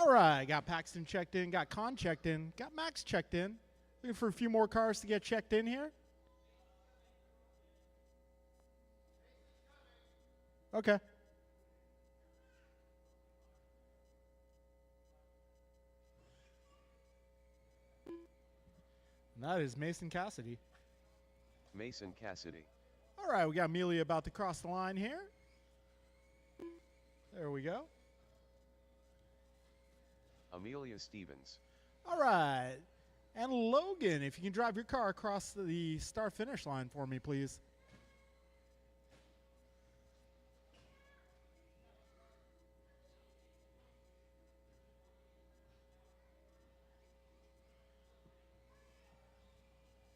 All right, got Paxton checked in, got Con checked in, got Max checked in. Looking for a few more cars to get checked in here. Okay. And that is Mason Cassidy. Mason Cassidy. All right, we got Amelia about to cross the line here. There we go. Amelia Stevens. All right. And Logan, if you can drive your car across the start-finish line for me, please.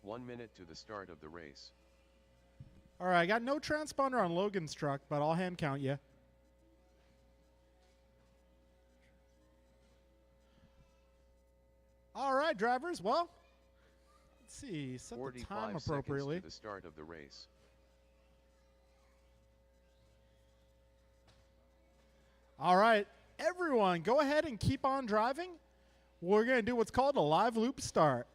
One minute to the start of the race. All right, I got no transponder on Logan's truck, but I'll hand count you. All right, drivers. Well, let's see. Set the time appropriately. To the start of the race. All right, everyone, go ahead and keep on driving. We're going to do what's called a live loop start.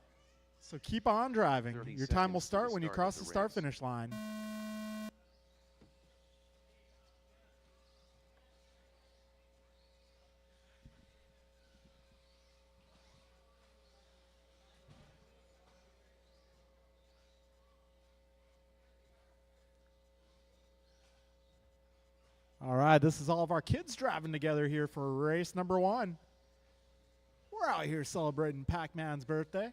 So keep on driving. Your time will start when you cross the start-finish line. All right, this is all of our kids driving together here for race number 1. We're out here celebrating Pac-Man's birthday.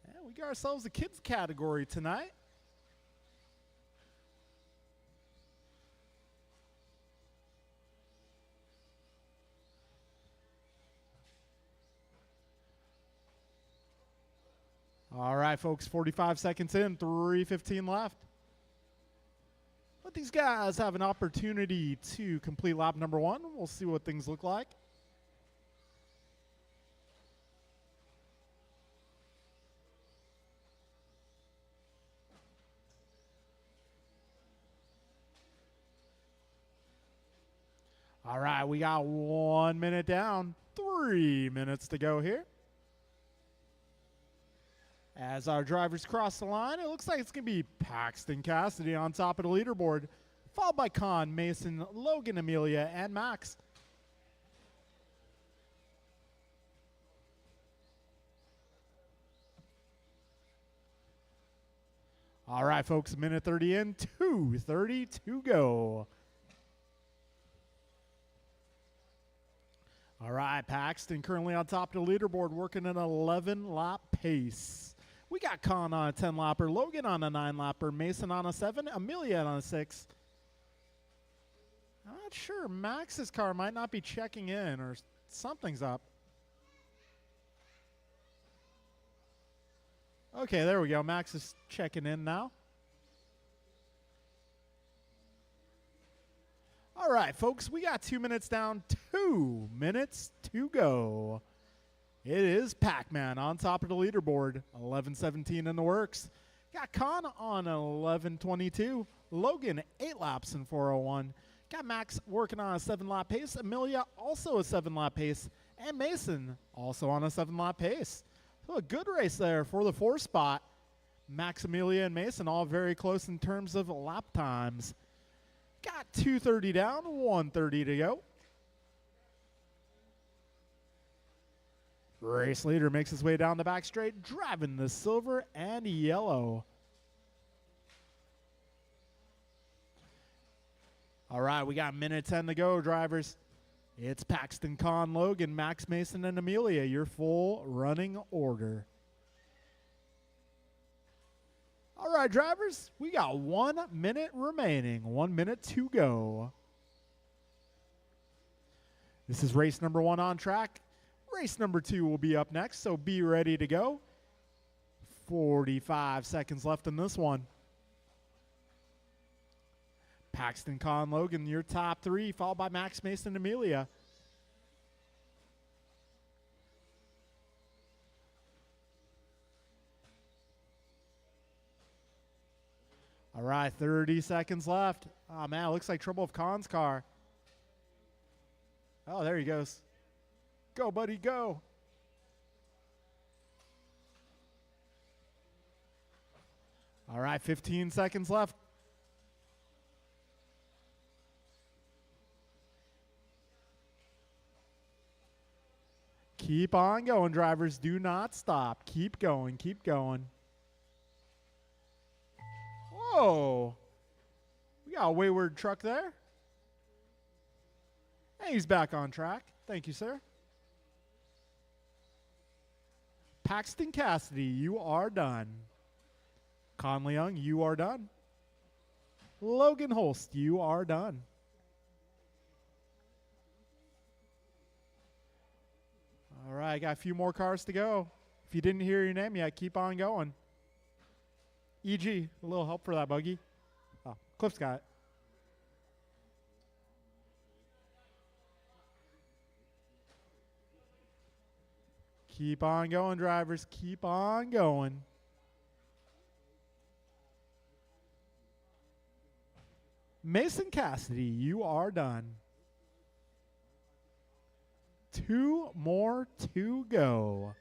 And we got ourselves a kids category tonight. All right, folks, 45 seconds in, 3:15 left. Let these guys have an opportunity to complete lap number 1. We'll see what things look like. All right, we got 1 minute down, 3 minutes to go here. As our drivers cross the line, it looks like it's going to be Paxton Cassidy on top of the leaderboard, followed by Con, Mason, Logan, Amelia, and Max. All right, folks, minute 30 in, 2:30 to go. All right, Paxton currently on top of the leaderboard, working an 11-lap pace. We got Con on a 10-lapper, Logan on a 9-lapper, Mason on a 7, Amelia on a 6. I'm not sure. Max's car might not be checking in or something's up. Okay, there we go. Max is checking in now. All right, folks, we got 2 minutes down, 2 minutes to go. It is Pac-Man on top of the leaderboard, 11:17 in the works. Got Con on 11:22, Logan 8 laps in 4:01. Got Max working on a 7-lap pace, Amelia also a 7-lap pace, and Mason also on a 7-lap pace. So a good race there for the 4 spot. Max, Amelia, and Mason all very close in terms of lap times. Got 2:30 down, 1:30 to go. Race leader makes his way down the back straight, driving the silver and yellow. All right, we got minute 10 to go, drivers. It's Paxton, Con, Logan, Max, Mason, and Amelia, your full running order. All right, drivers, we got 1 minute remaining, 1 minute to go. This is race number 1 on track. Race number 2 will be up next, so be ready to go. 45 seconds left in this one. Paxton, Con, Logan, your top 3, followed by Max, Mason, and Amelia. All right, 30 seconds left. Oh, man, it looks like trouble with Con's car. Oh, there he goes. Go, buddy, go. All right, 15 seconds left. Keep on going, drivers. Do not stop. Keep going. Keep going. Whoa. We got a wayward truck there. And he's back on track. Thank you, sir. Paxton Cassidy, you are done. Conley Young, you are done. Logan Holst, you are done. All right, got a few more cars to go. If you didn't hear your name yet, keep on going. EG, a little help for that buggy. Oh, Cliff's got it. Keep on going, drivers. Keep on going. Mason Cassidy, you are done. 2 more to go.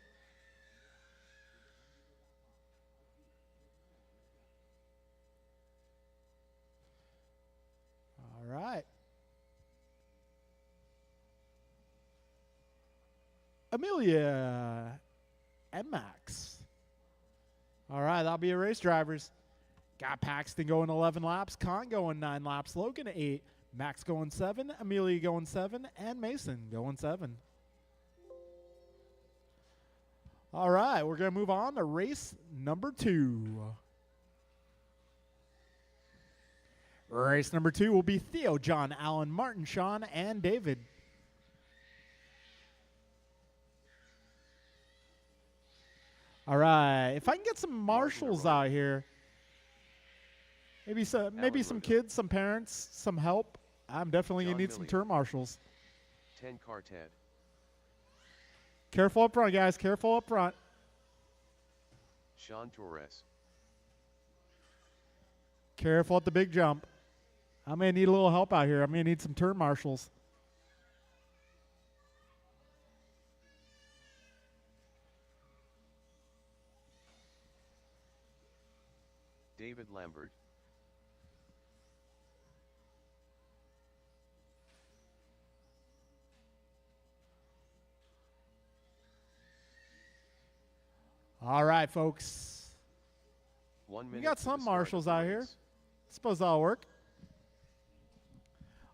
All right. Amelia and Max. All right, that'll be a race, drivers. Got Paxton going 11 laps, Con going 9 laps, Logan 8, Max going 7, Amelia going 7, and Mason going 7. All right, we're going to move on to race number 2. Race number 2 will be Theo, John, Alan, Martin, Sean, and David. All right, if I can get some marshals out here, maybe some kids, some parents, some help. I'm definitely going to need some turn marshals. 10 car Ted. Careful up front, guys. Careful up front. Sean Torres. Careful at the big jump. I'm going to need a little help out here. I'm going to need some turn marshals. David Lambert. All right, folks. 1 minute. We got to some the start marshals of the out here. race. Suppose that'll work.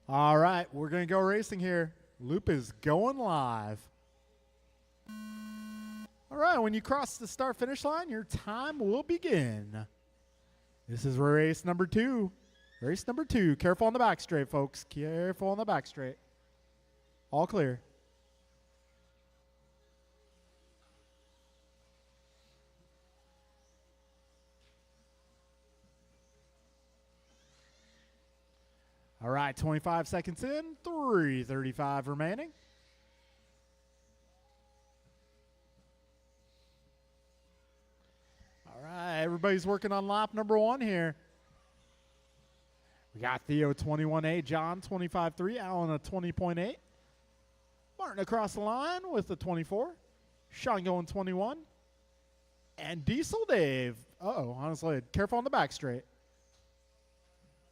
All right, we're going to go racing here. Loop is going live. All right, when you cross the start-finish line, your time will begin. This is race number 2. Race number 2. Careful on the back straight, folks. Careful on the back straight. All clear. All right, 25 seconds in, 3:35 remaining. All right, everybody's working on lap number 1 here. We got Theo 21.8, John 25.3, Alan a 20.8. Martin across the line with a 24. Sean going 21. And Diesel Dave. Uh-oh, honestly, careful on the back straight.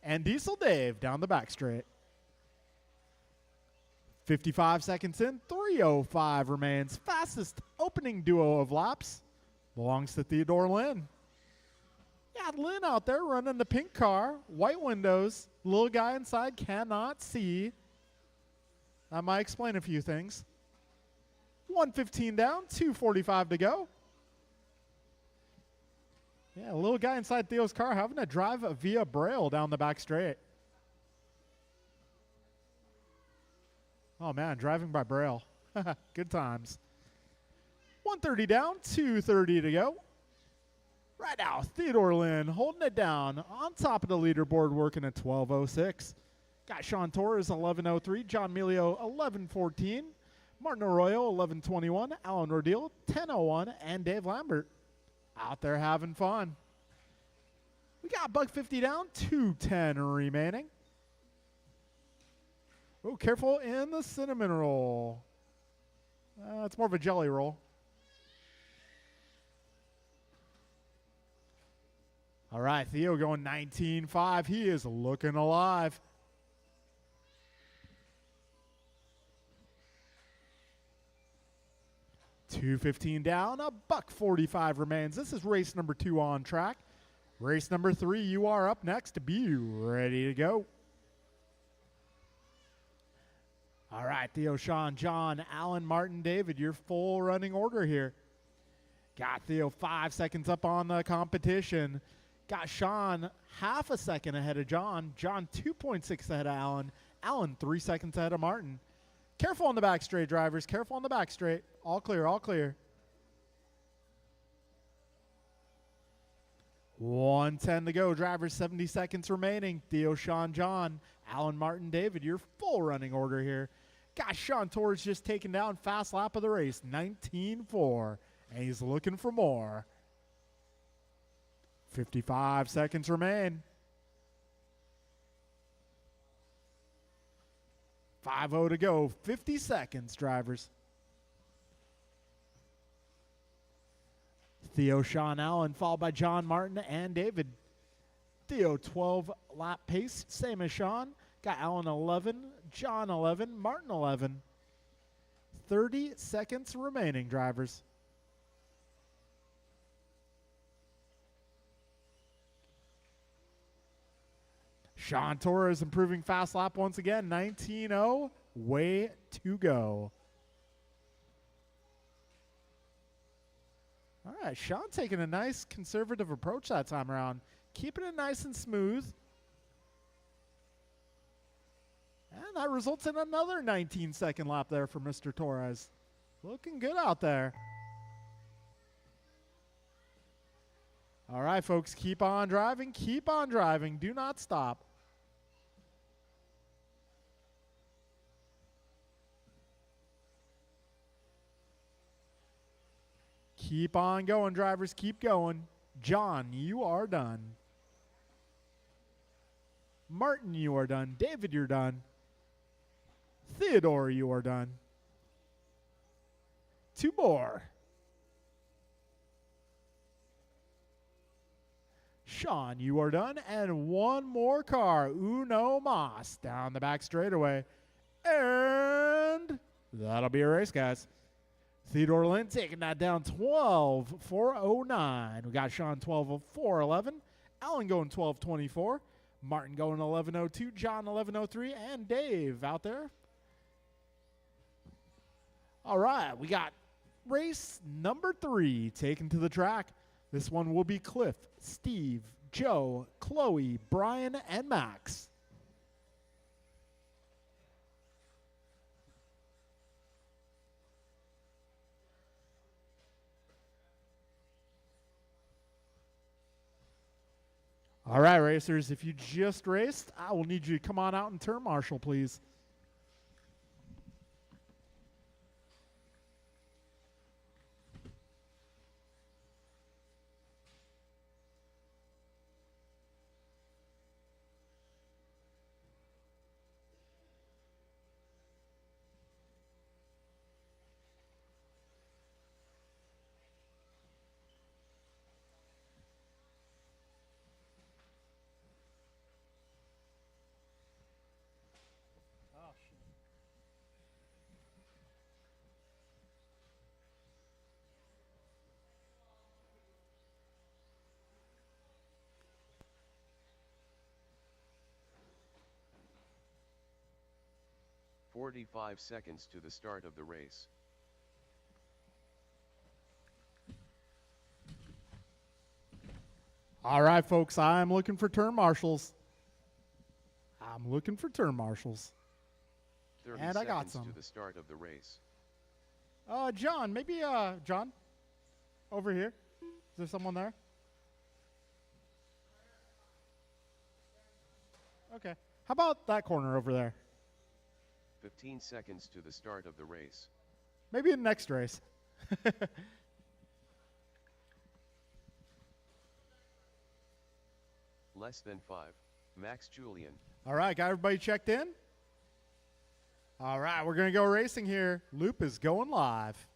And Diesel Dave down the back straight. 55 seconds in, 3:05 remains. Fastest opening duo of laps belongs to Theodore Lynn. Yeah, Lynn out there running the pink car, white windows, little guy inside cannot see. That might explain a few things. 1:15 down, 2:45 to go. Yeah, a little guy inside Theo's car having to drive via Braille down the back straight. Oh, man, driving by Braille. Good times. 1:30 down, 2:30 to go. Right now, Theodore Lynn holding it down on top of the leaderboard, working at 12:06. Got Sean Torres, 11:03. John Melio, 11:14. Martin Arroyo, 11:21. Alan Rodil, 10:01. And Dave Lambert out there having fun. We got $150 down, 2:10 remaining. Oh, careful in the cinnamon roll. It's more of a jelly roll. All right, Theo going 19.5. He is looking alive. $2.15 down, $1.45 remains. This is race number 2 on track. Race number 3, you are up next. Be ready to go. All right, Theo, Sean, John, Alan, Martin, David, your full running order here. Got Theo 5 seconds up on the competition. Got Sean half a second ahead of John. John 2.6 ahead of Alan. Alan 3 seconds ahead of Martin. Careful on the back straight, drivers. Careful on the back straight. All clear, all clear. 1:10 to go. Drivers, 70 seconds remaining. Theo, Sean, John, Alan, Martin, David, your full running order here. Got Sean Torres just taking down fast lap of the race, 19.4. And he's looking for more. 55 seconds remain. 5:0 to go. 50 seconds, drivers. Theo, Sean, Allen, followed by John, Martin, and David. Theo, 12 lap pace, same as Sean. Got Allen 11, John 11, Martin 11. 30 seconds remaining, drivers. Sean Torres improving fast lap once again, 19.0, way to go. All right, Sean taking a nice conservative approach that time around, keeping it nice and smooth. And that results in another 19-second lap there for Mr. Torres. Looking good out there. All right, folks, keep on driving. Keep on driving. Do not stop. Keep on going, drivers. Keep going. John, you are done. Martin, you are done. David, you're done. Theodore, you are done. 2 more. Sean, you are done. And 1 more car. Uno Mas down the back straightaway. And that'll be a race, guys. Theodore Lynn taking that down 12.409. We got Sean 12.411. Allen going 12.24. Martin going 11.02. John 11.03. And Dave out there. All right, we got race number 3 taken to the track. This one will be Cliff, Steve, Joe, Chloe, Brian, and Max. All right, racers, if you just raced, I will need you to come on out and turn marshal, please. Oh, shit. "45 seconds to the start of the race. All right, folks, I'm looking for turn marshals. I'm looking for turn marshals. 30 And I got seconds some. to the start of the race. John, maybe, John, over here. Is there someone there? Okay. How about that corner over there? 15 seconds to the start of the race. Maybe in the next race. Less than 5. Max Julian. All right, got everybody checked in? All right, we're going to go racing here. Loop is going live.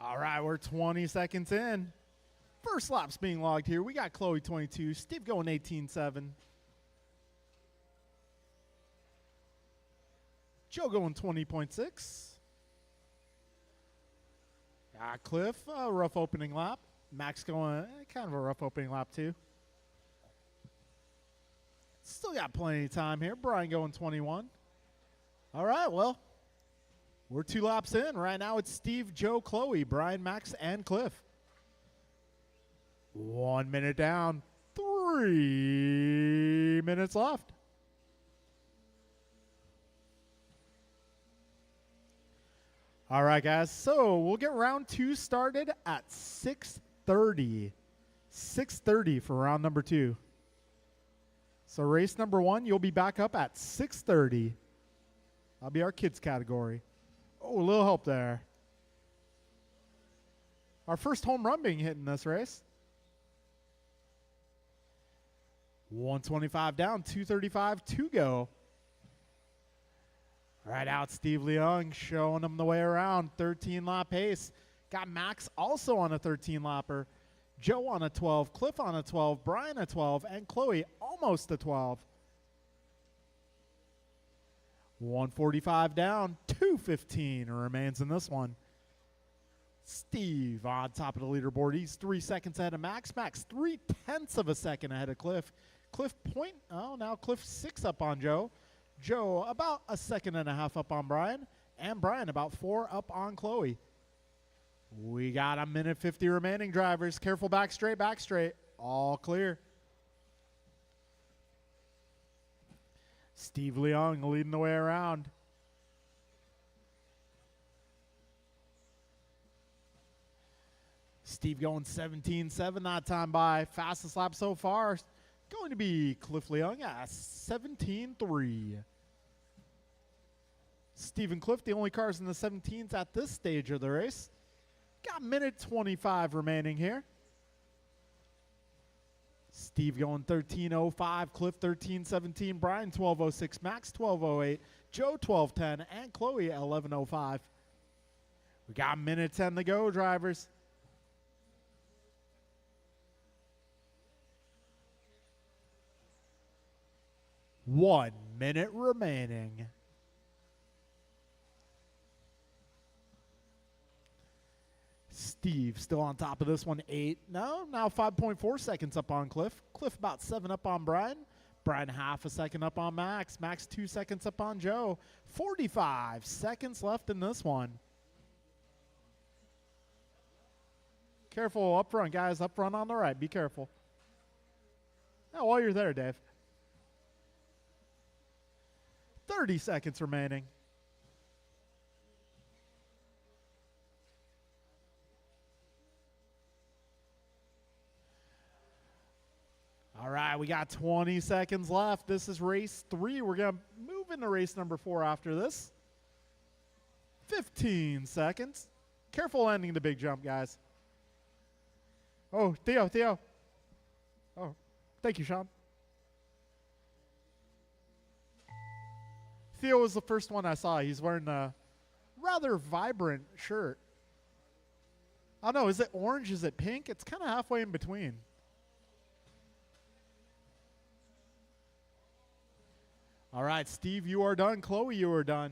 All right, we're 20 seconds in. First lap's being logged here. We got Chloe 22, Steve going 18.7. Joe going 20.6. Cliff, a rough opening lap. Max going kind of a rough opening lap too. Still got plenty of time here. Brian going 21. All right, well, we're 2 laps in. Right now it's Steve, Joe, Chloe, Brian, Max, and Cliff. 1 minute down. 3 minutes left. All right, guys. So we'll get round 2 started at 6:30. 6:30 for round number 2. So race number 1, you'll be back up at 6:30. That'll be our kids category. Oh, a little help there. Our first home run being hit in this race. 125 down, 235 to go. Right out, Steve Leung showing them the way around. 13-lap pace. Got Max also on a 13-lapper. Joe on a 12, Cliff on a 12, Brian a 12, and Chloe almost a 12. 145 down, 215 remains in this one. Steve on top of the leaderboard. He's 3 seconds ahead of Max. Max 0.3 of a second ahead of Cliff. Now Cliff 6 up on Joe. Joe about 1.5 seconds up on Brian. And Brian about 4 up on Chloe. We got 1:50 remaining, drivers. Careful, back straight, back straight. All clear. Steve Leung leading the way around. Steve going 17.7 that time by. Fastest lap so far going to be Cliff Leung at 17.3. Steve and Cliff, the only cars in the 17s at this stage of the race. Got 1:25 remaining here. Steve going 13.05, Cliff 13.17, Brian 12.06, Max 12.08, Joe 12.10, and Chloe 11.05. We got 1:10 to go, drivers. One minute remaining. Steve still on top of this one, 8. Now 5.4 seconds up on Cliff. Cliff about 7 up on Brian. Brian 0.5 second up on Max. Max 2 seconds up on Joe. 45 seconds left in this one. Careful up front, guys. Up front on the right. Be careful. Now, while you're there, Dave. 30 seconds remaining. All right, we got 20 seconds left. This is race 3. We're going to move into race number 4 after this. 15 seconds. Careful landing the big jump, guys. Oh, Theo. Oh, thank you, Sean. Theo was the first one I saw. He's wearing a rather vibrant shirt. I don't know, is it orange? Is it pink? It's kind of halfway in between. All right, Steve, you are done. Chloe, you are done.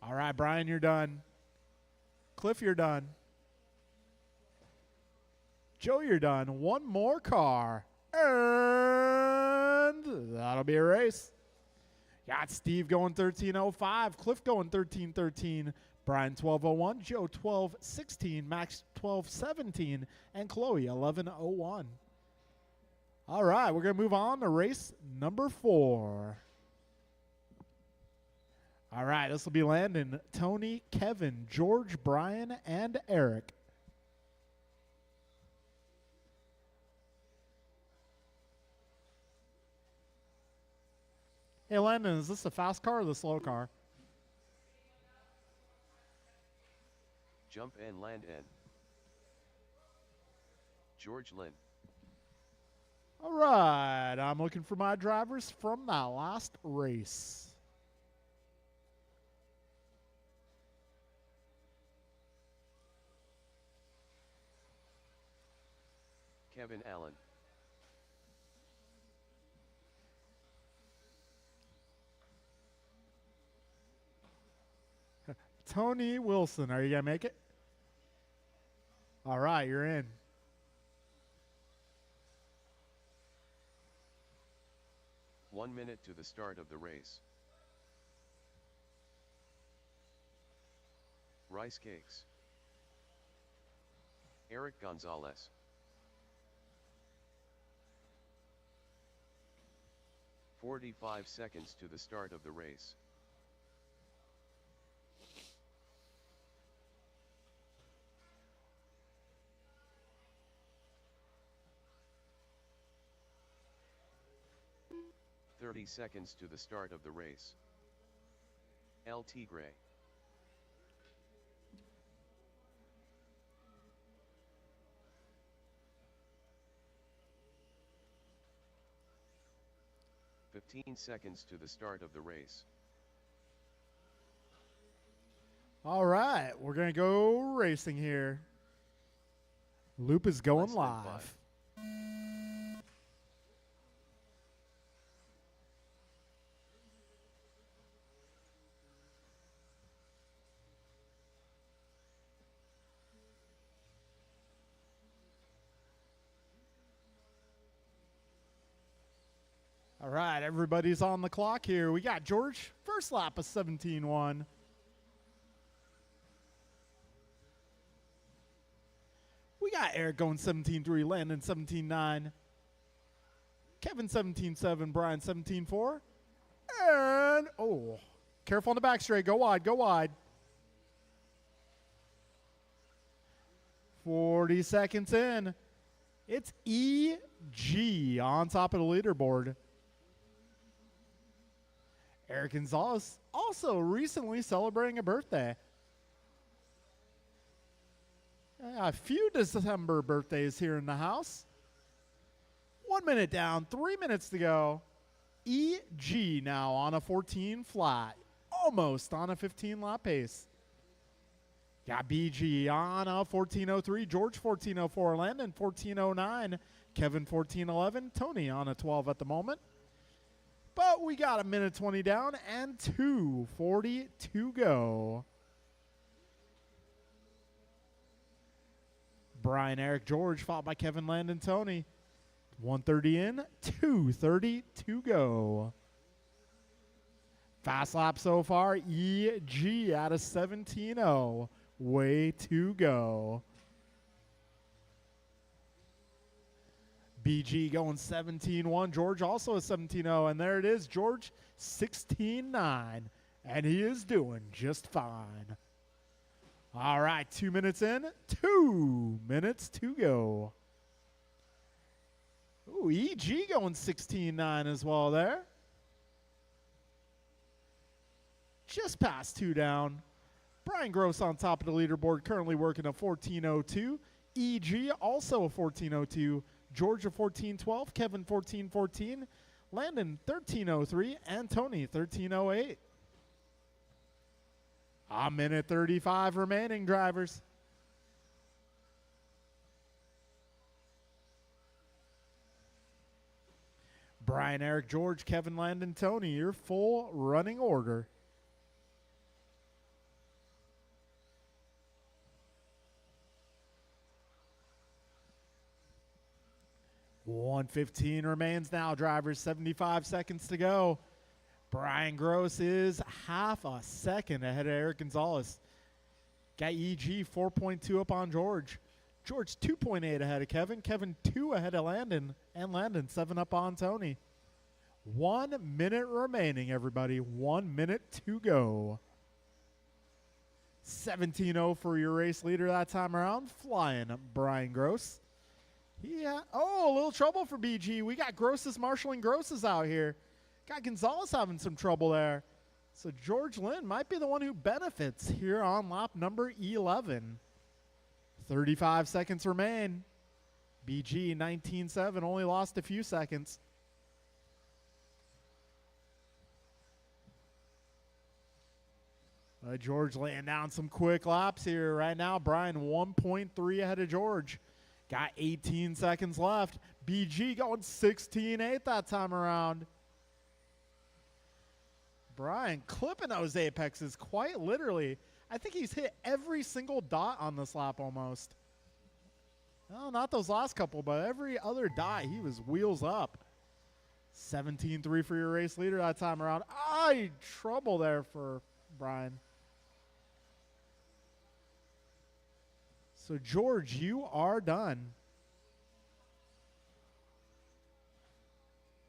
All right, Brian, you're done. Cliff, you're done. Joe, you're done. One more car. And that'll be a race. Got Steve going 13.05. Cliff going 13.13. Brian 12.01. Joe 12.16. Max 12.17. And Chloe 11.01. All right, we're going to move on to race number 4. All right, this will be Landon, Tony, Kevin, George, Brian, and Eric. Hey, Landon, is this the fast car or the slow car? Jump and land in. George Lynn. All right, I'm looking for my drivers from that last race. Kevin Allen. Tony Wilson, are you going to make it? All right, you're in. One minute to the start of the race. Rice cakes. Eric Gonzalez. "45 seconds to the start of the race. "30 seconds to the start of the race. El Tigre. "15 seconds to the start of the race. All right, we're going to go racing here. Loop is going Less than live. 5. All right, everybody's on the clock here. We got George, first lap of 17-1. We got Eric going 17-3, Landon 17-9. Kevin 17-7, Brian 17-4. And, oh, careful on the back straight. Go wide, go wide. 40 seconds in. It's EG on top of the leaderboard. Eric Gonzalez also recently celebrating a birthday. A few December birthdays here in the house. 1 minute down, 3 minutes to go. EG now on a 14 flat, almost on a 15 lap pace. Got BG on a 14.03, George 14.04, Landon 14.09, Kevin 14.11, Tony on a 12 at the moment. But we got a minute 20 down and 2:40 to go. Brian, Eric, George, followed by Kevin, Landon, Tony. 1:30 in, 2:30 to go. Fast lap so far, EG at a 17.0. Way to go. BG going 17-1. George also a 17-0. And there it is, George 16-9. And he is doing just fine. All right, 2 minutes in, 2 minutes to go. Ooh, EG going 16-9 as well there. Just past 2 down. Brian Gross on top of the leaderboard, currently working a 14.02. EG also a 14.02. Georgia 14.12, Kevin 14.14, Landon 13.03, and Tony 13.08. A minute 35 remaining, drivers. Brian, Eric, George, Kevin, Landon, Tony, your full running order. $1:15 remains now, drivers. 75 seconds to go. Brian Gross is half a second ahead of Eric Gonzalez. Got EG 4.2 up on George. George 2.8 ahead of Kevin. Kevin 2 ahead of Landon. And Landon 7 up on Tony. 1 minute remaining, everybody. 1 minute to go. 17-0 for your race leader that time around. Flying Brian Gross. Yeah. Oh, a little trouble for BG. We got Grosses marshaling Grosses out here. Got Gonzalez having some trouble there. So George Lynn might be the one who benefits here on lap number 11. 35 seconds remain. BG 19.7 only lost a few seconds. George laying down some quick laps here right now. Brian 1.3 ahead of George. Got 18 seconds left. BG going 16.8 that time around. Brian clipping those apexes quite literally. I think he's hit every single dot on this lap almost. Well, not those last couple, but every other dot he was wheels up. 17.3 for your race leader that time around. Trouble there for Brian. So George, you are done.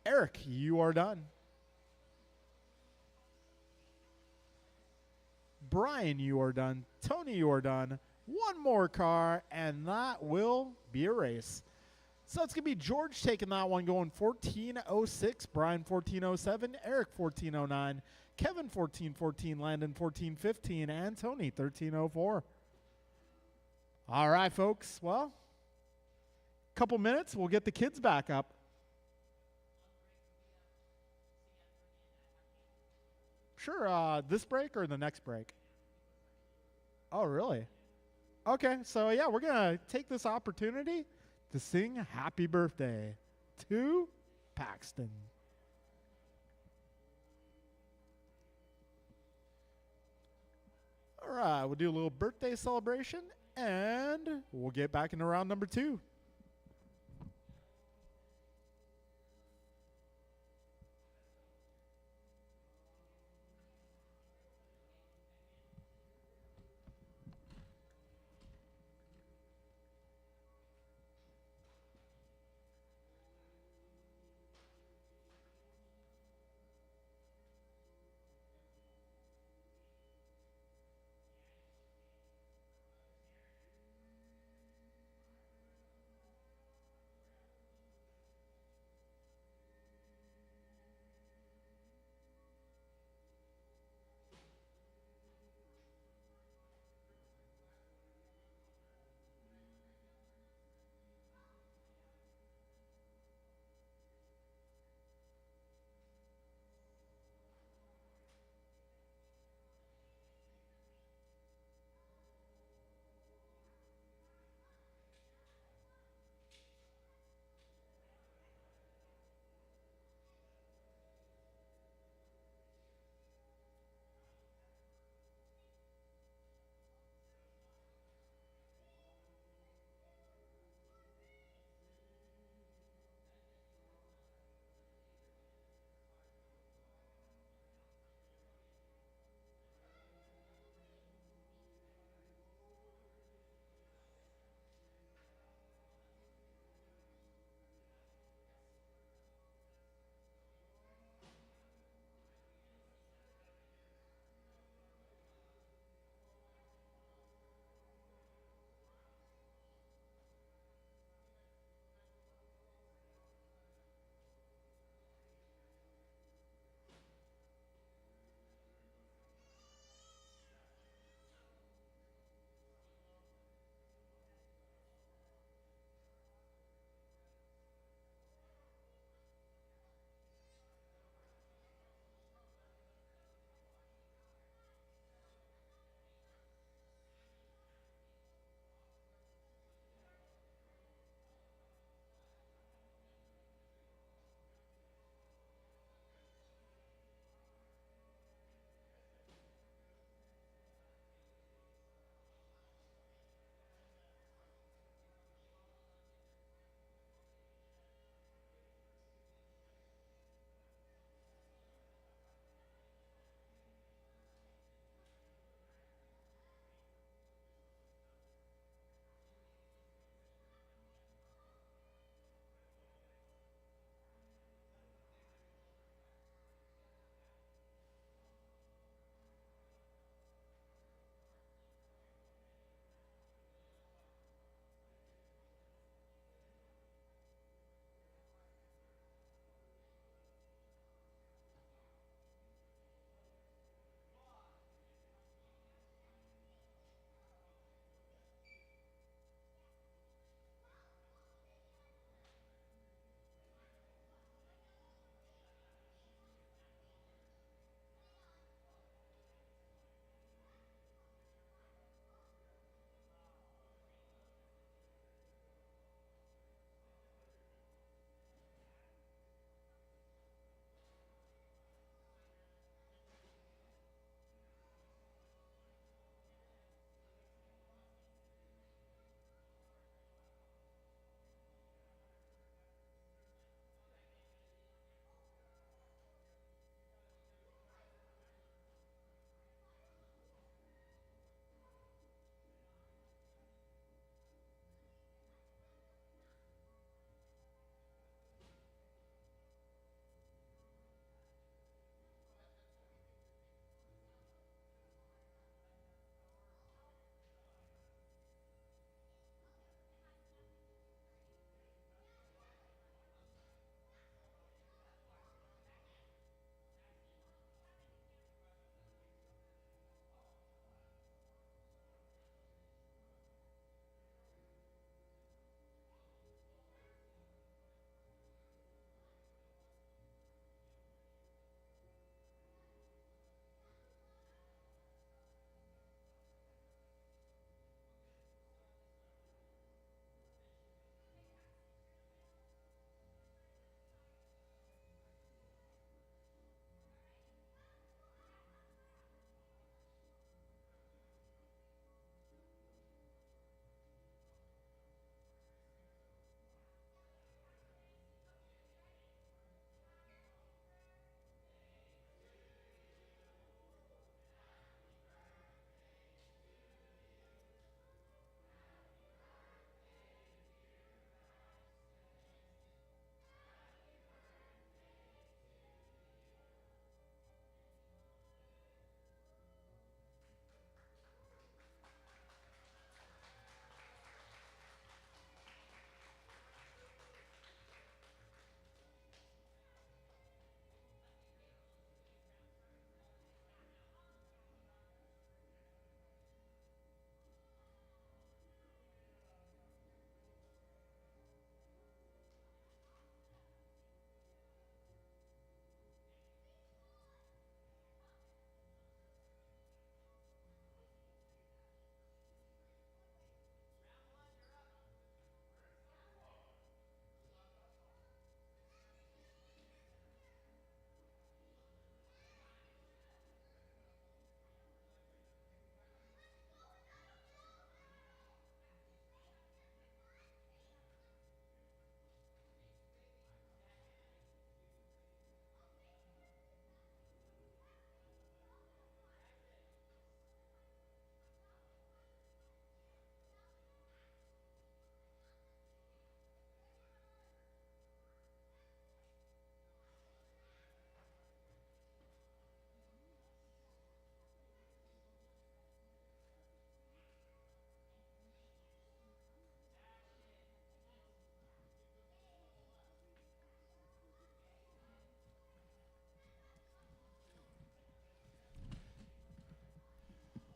Eric, you are done. Brian, you are done. Tony, you are done. One more car, and that will be a race. So it's going to be George taking that one, going 14.06, Brian 14.07, Eric 14.09, Kevin 14.14, Landon 14.15, and Tony 13.04. All right, folks. Well, couple minutes, we'll get the kids back up. Sure, this break or the next break? Oh, really? Okay, so yeah, we're going to take this opportunity to sing happy birthday to Paxton. All right, we'll do a little birthday celebration, and we'll get back into round number 2.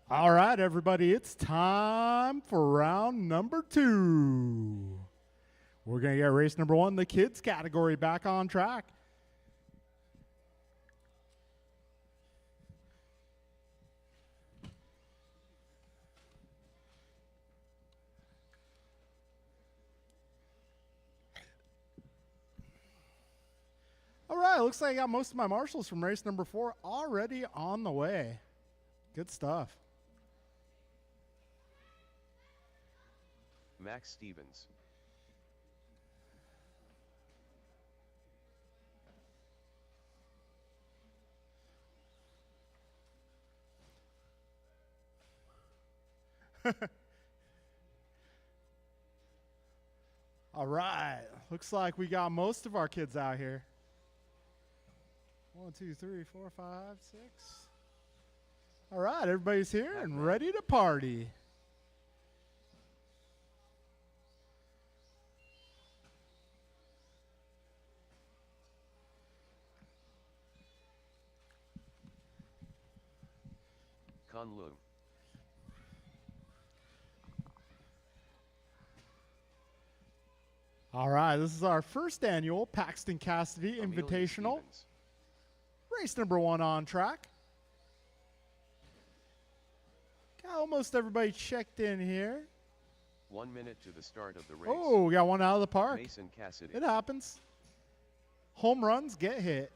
All right, everybody, it's time for round number 2. We're going to get race number 1, the kids category, back on track. All right, looks like I got most of my marshals from race number 4 already on the way. Good stuff. Max Stevens. All right, looks like we got most of our kids out here. 1, 2, 3, 4, 5, 6. All right, everybody's here and ready to party. Conlu. All right, this is our first annual Paxton Cassidy Amelia Invitational. Stevens. Race number 1 on track. Got almost everybody checked in here. 1 minute to the start of the race. Oh, we got one out of the park. Mason Cassidy. It happens. Home runs get hit.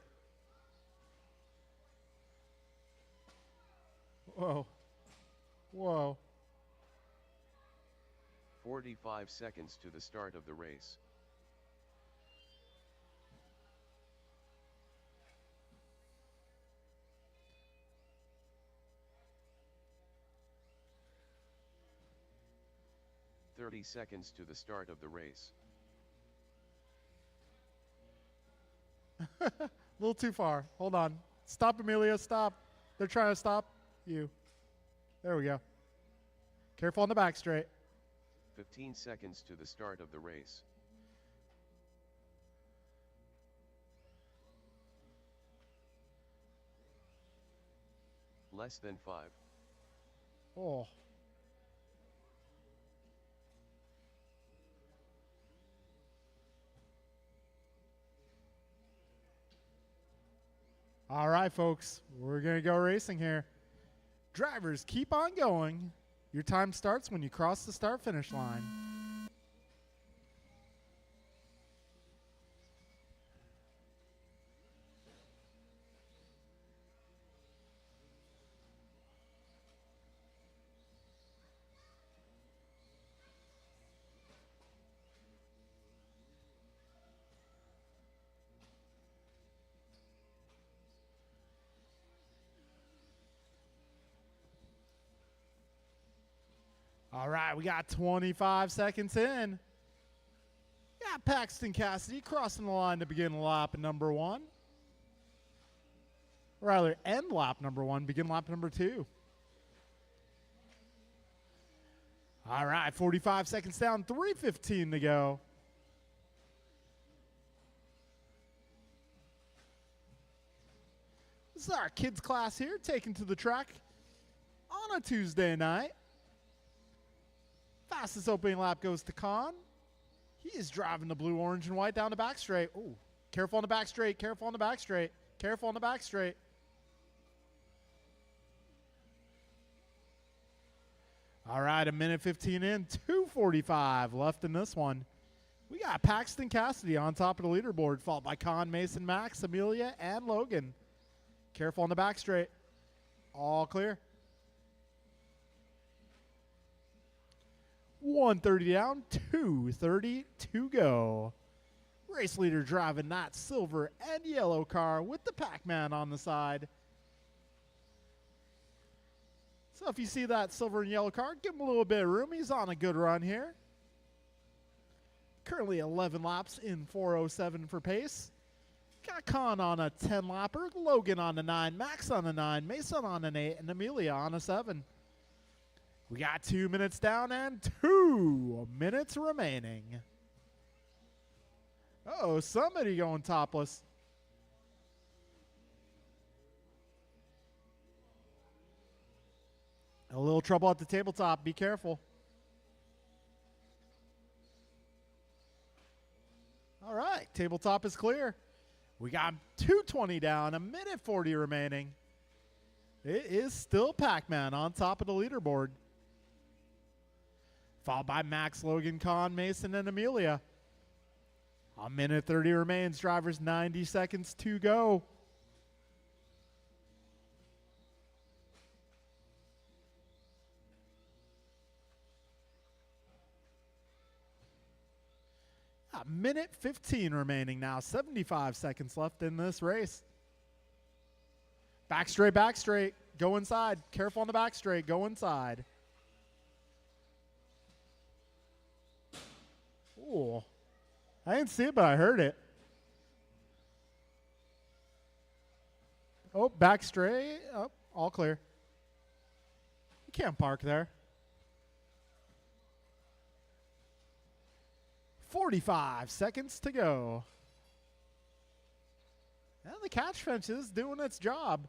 Whoa. Whoa. 45 seconds to the start of the race. "30 seconds to the start of the race. A little too far. Hold on. Stop, Amelia. Stop. They're trying to stop you. There we go. Careful on the back straight. 15 seconds to the start of the race. Less than 5. Oh. All right, folks. We're going to go racing here. Drivers, keep on going. Your time starts when you cross the start-finish line. All right, we got 25 seconds in. Got Paxton Cassidy crossing the line to begin lap number 1. Or rather, end lap number 1, begin lap number 2. All right, 45 seconds down, 3:15 to go. This is our kids class here, taken to the track on a Tuesday night. Fastest opening lap goes to Khan. He is driving the blue, orange, and white down the back straight. Oh, careful on the back straight, careful on the back straight, careful on the back straight. All right, 1:15 in, 2:45 left in this one. We got Paxton Cassidy on top of the leaderboard, followed by Con, Mason, Max, Amelia, and Logan. Careful on the back straight. All clear. 1:30 down, 2:30 to go. Race leader driving that silver and yellow car with the Pac-Man on the side. So if you see that silver and yellow car, give him a little bit of room. He's on a good run here. Currently 11 laps in 4:07 for pace. Got Con on a 10-lapper, Logan on a 9, Max on a 9, Mason on an 8, and Amelia on a 7. We got 2 minutes down and 2 minutes remaining. Uh-oh, somebody going topless. A little trouble at the tabletop. Be careful. All right, tabletop is clear. We got 2:20 down, a minute 40 remaining. It is still Pac-Man on top of the leaderboard. Followed by Max, Logan, Con, Mason, and Amelia. A minute 30 remains. Drivers, 90 seconds to go. A minute 15 remaining now. 75 seconds left in this race. Back straight, back straight. Go inside. Careful on the back straight. Go inside. Ooh. I didn't see it, but I heard it. Oh, back straight. Oh, all clear. You can't park there. 45 seconds to go. And the catch fence is doing its job.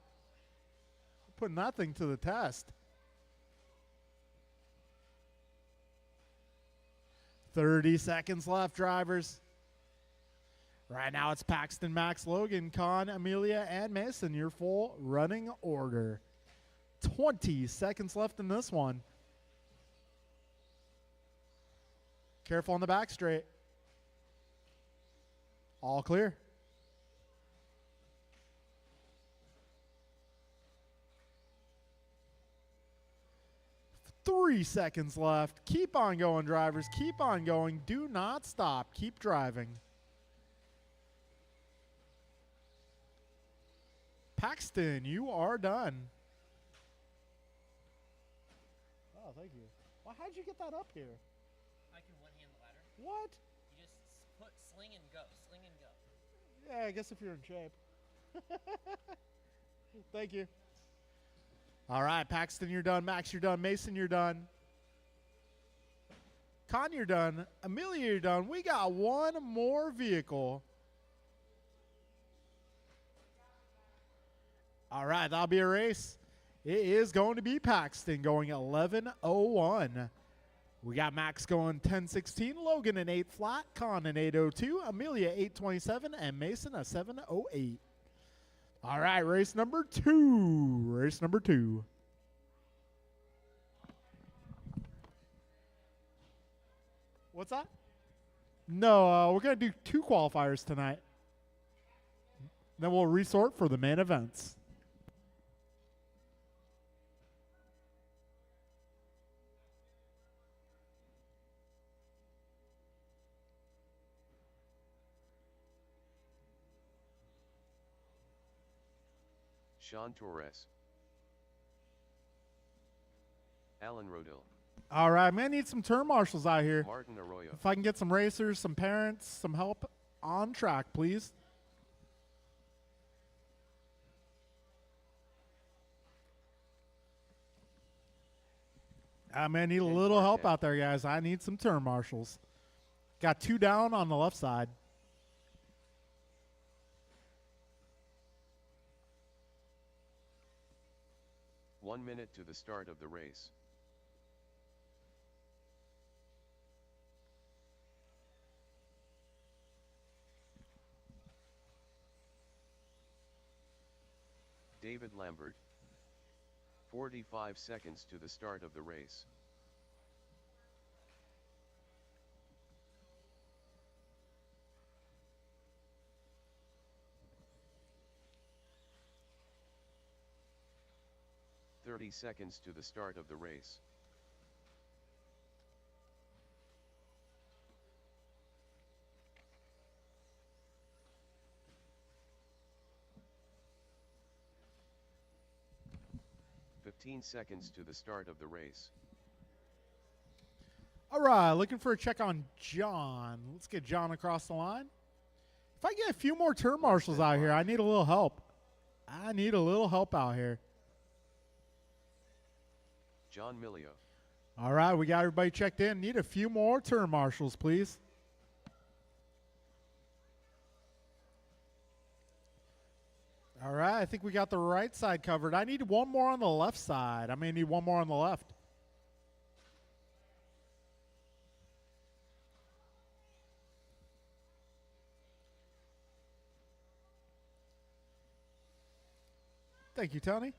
Putting that thing to the test. 30 seconds left, drivers. Right now it's Paxton, Max, Logan, Con, Amelia, and Mason. Your full running order. 20 seconds left in this one. Careful on the back straight. All clear. Three seconds left. Keep on going, drivers. Keep on going. Do not stop. Keep driving. Paxton, you are done. Oh, thank you. Well, how'd you get that up here? I can one-hand the ladder. What? You just put sling and go, sling and go. Yeah, I guess if you're in shape. Thank you. All right, Paxton, you're done. Max, you're done. Mason, you're done. Con, you're done. Amelia, you're done. We got one more vehicle. All right, that'll be a race. It is going to be Paxton going 11:01. We got Max going 10:16, Logan an 8 flat, Con an 8:02, Amelia 8:27, and Mason a 7:08. All right, race number 2. Race number 2. What's that? No, we're going to do 2 qualifiers tonight. Then we'll resort for the main events. Sean Torres, Alan Rodil, All right, man, need some turn marshals out here. Martin Arroyo, If I can get some racers, some parents, some help on track, please. I may need a little help out there, guys. I need some turn marshals. Got 2 down on the left side. One minute to the start of the race. David Lambert. 45 seconds to the start of the race. Seconds to the start of the race. Seconds to the start of the race. All right, looking for a check on John. Let's get John across the line. If I get a few more turn marshals out here, I need a little help. I need a little help out here. John Milio. All right, we got everybody checked in. Need a few more turn marshals, please. All right, I think we got the right side covered. I need one more on the left side. I may need one more on the left. Thank you, Tony.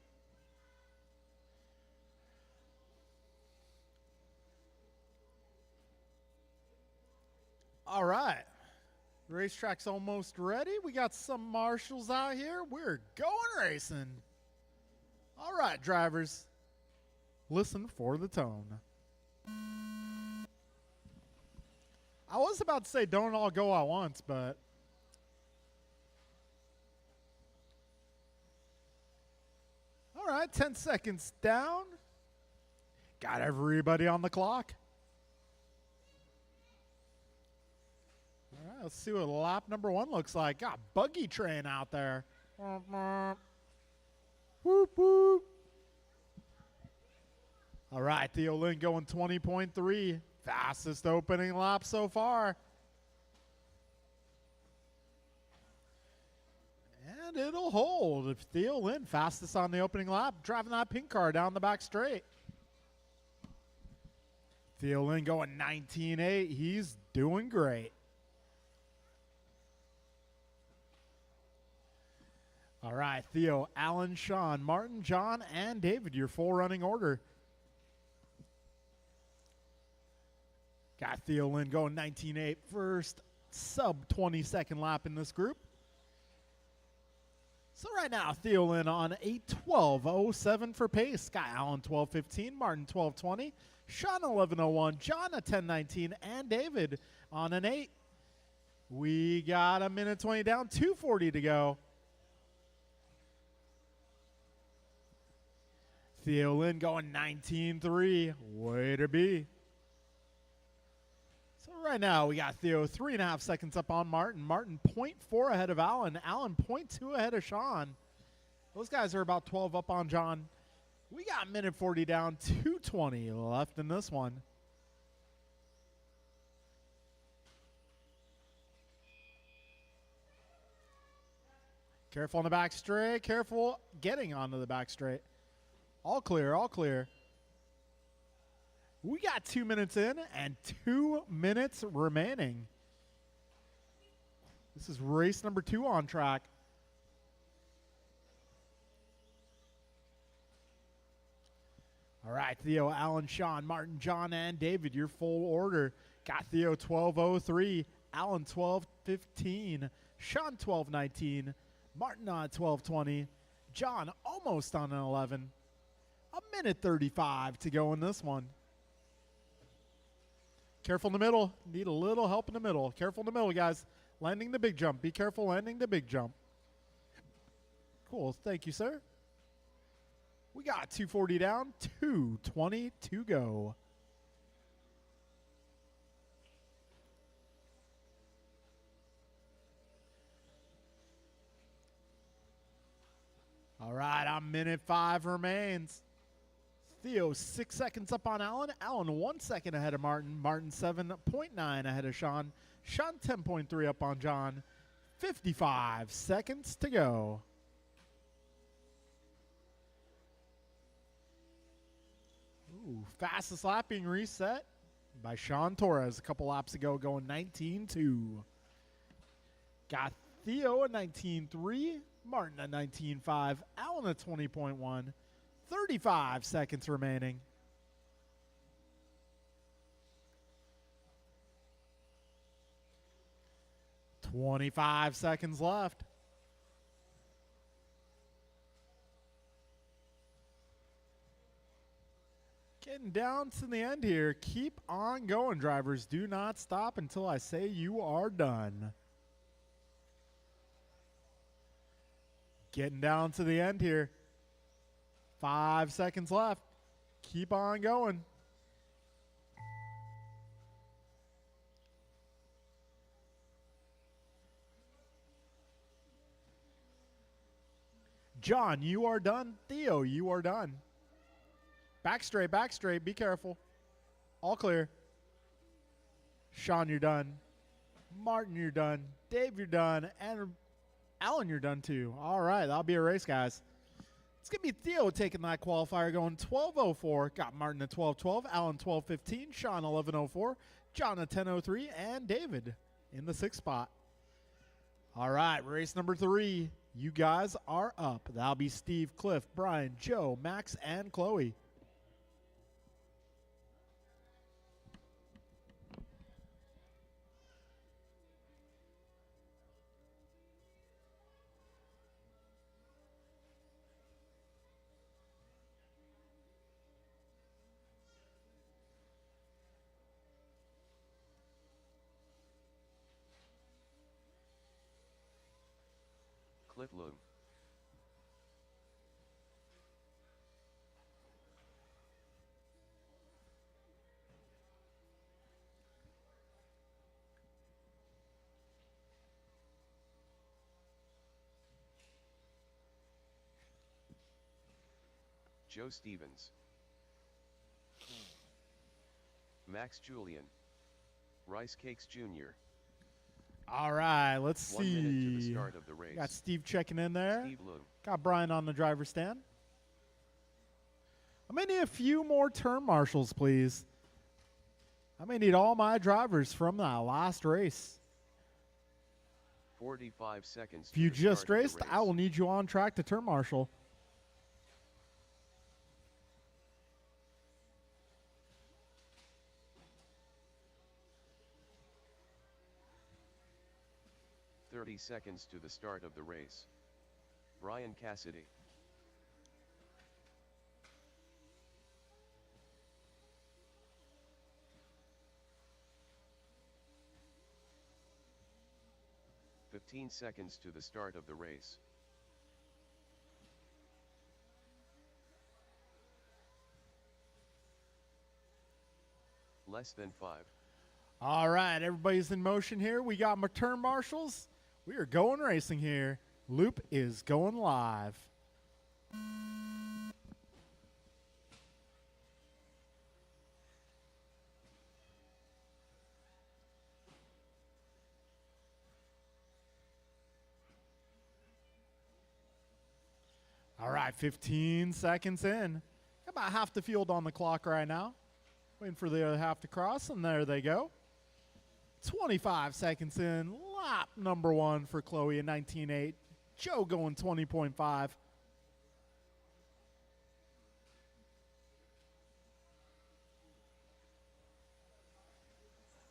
All right. The racetrack's almost ready. We got some marshals out here. We're going racing. All right, drivers. Listen for the tone. I was about to say don't all go at once, but all right, 10 seconds down. Got everybody on the clock. All right, let's see what lap number 1 looks like. Got buggy train out there. Whoop, whoop. All right, Theo Lynn going 20.3. Fastest opening lap so far. And it'll hold. If Theo Lynn fastest on the opening lap, driving that pink car down the back straight. Theo Lynn going 19.8. He's doing great. All right, Theo, Alan, Sean, Martin, John, and David, your full running order. Got Theo Lynn going 19.8, first sub 20-second lap in this group. So right now, Theo Lynn on a 12.07 for pace. Got Alan 12.15, Martin 12.20, Sean 11.01, John a 10.19, and David on an 8. We got a minute 20 down, 2:40 to go. Theo Lynn going 19.3, way to be. So right now we got Theo 3.5 seconds up on Martin. Martin 0.4 ahead of Alan. Alan 0.2 ahead of Sean. Those guys are about 12 up on John. We got minute 40 down, 2:20 left in this one. Careful on the back straight. Careful getting onto the back straight. All clear, all clear. We got 2 minutes in and 2 minutes remaining. This is race number 2 on track. All right, Theo, Alan, Sean, Martin, John, and David, your full order. Got Theo 12.03, Alan 12.15, Sean 12.19, Martin on 12.20, John almost on an 11. A minute 35 to go in this one. Careful in the middle. Need a little help in the middle. Careful in the middle, guys. Landing the big jump. Be careful landing the big jump. Cool. Thank you, sir. We got 2:40 down, 2:20 to go. All right, a minute 5 remains. Theo 6 seconds up on Alan. Alan 1 second ahead of Martin. Martin 7.9 ahead of Sean. Sean 10.3 up on John. 55 seconds to go. Ooh, fastest lap being reset by Sean Torres a couple laps ago, going 19.2. Got Theo at 19.3. Martin at 19.5. Alan at 20.1. 35 seconds remaining. $25 seconds left. Getting down to the end here. Keep on going, drivers. Do not stop until I say you are done. Getting down to the end here. 5 seconds left. Keep on going. John, you are done. Theo, you are done. Back straight, back straight. Be careful. All clear. Sean, you're done. Martin, you're done. Dave, you're done. And Alan, you're done too. All right, that'll be a race, guys. It's going to be Theo taking that qualifier, going 12:04. Got Martin at 12:12, Alan 12:15, Sean 11:04, John at 10:03, and David in the 6th spot. All right, race number 3. You guys are up. That'll be Steve, Cliff, Brian, Joe, Max, and Chloe. Cliff Loom. Joe Stevens. Max Julian. Rice Cakes Jr. All right, let's 1 minute to the see. start of the race. Got Steve checking in there. Steve Loom. Got Brian on the driver's stand. I may need a few more turn marshals, please. I may need all my drivers from that last race. 45 seconds. If you to the just start of raced, the I race. will need you on track to turn marshal. .30 seconds to the start of the race. Brian Cassidy. .15 seconds to the start of the race. Less than 5. All right, everybody's in motion here. We got my turn marshals. We are going racing here. Loop is going live. All right, 15 seconds in. About half the field on the clock right now. Waiting for the other half to cross, and there they go. 25 seconds in, lap number 1 for Chloe in 19.8. Joe going 20.5.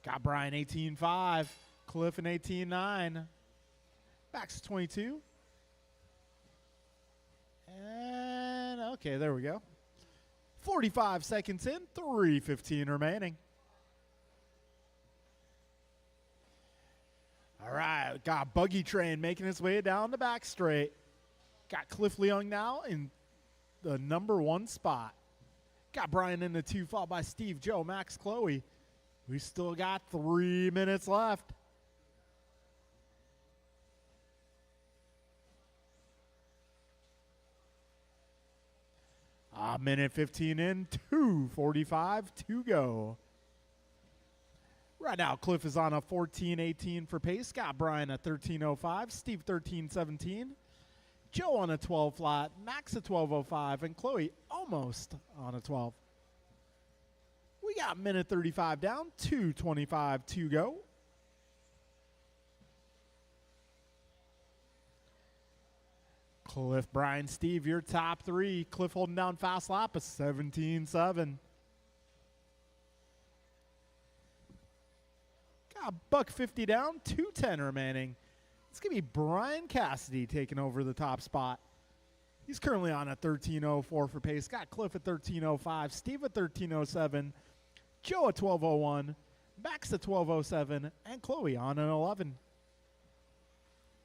Got Brian 18.5. Cliff in 18.9. Back's 22. And okay, there we go. 45 seconds in, 3:15 remaining. All right, got Buggy Train making his way down the back straight. Got Cliff Leung now in the number 1 spot. Got Brian in the 2, followed by Steve, Joe, Max, Chloe. We still got 3 minutes left. A minute 15 in, 2:45 to go. Right now, Cliff is on a 14.18 for pace. Got Brian at 13.05, Steve 13.17, Joe on a 12 flat, Max at 12.05, and Chloe almost on a 12. We got minute 35 down, 2:25 to go. Cliff, Brian, Steve, your top 3. Cliff holding down fast lap of 17.7. Got $1.50 down, 2:10 remaining. It's going to be Brian Cassidy taking over the top spot. He's currently on a 13.04 for pace. Got Cliff at 13.05, Steve at 13.07, Joe at 12.01, Max at 12.07, and Chloe on an 11.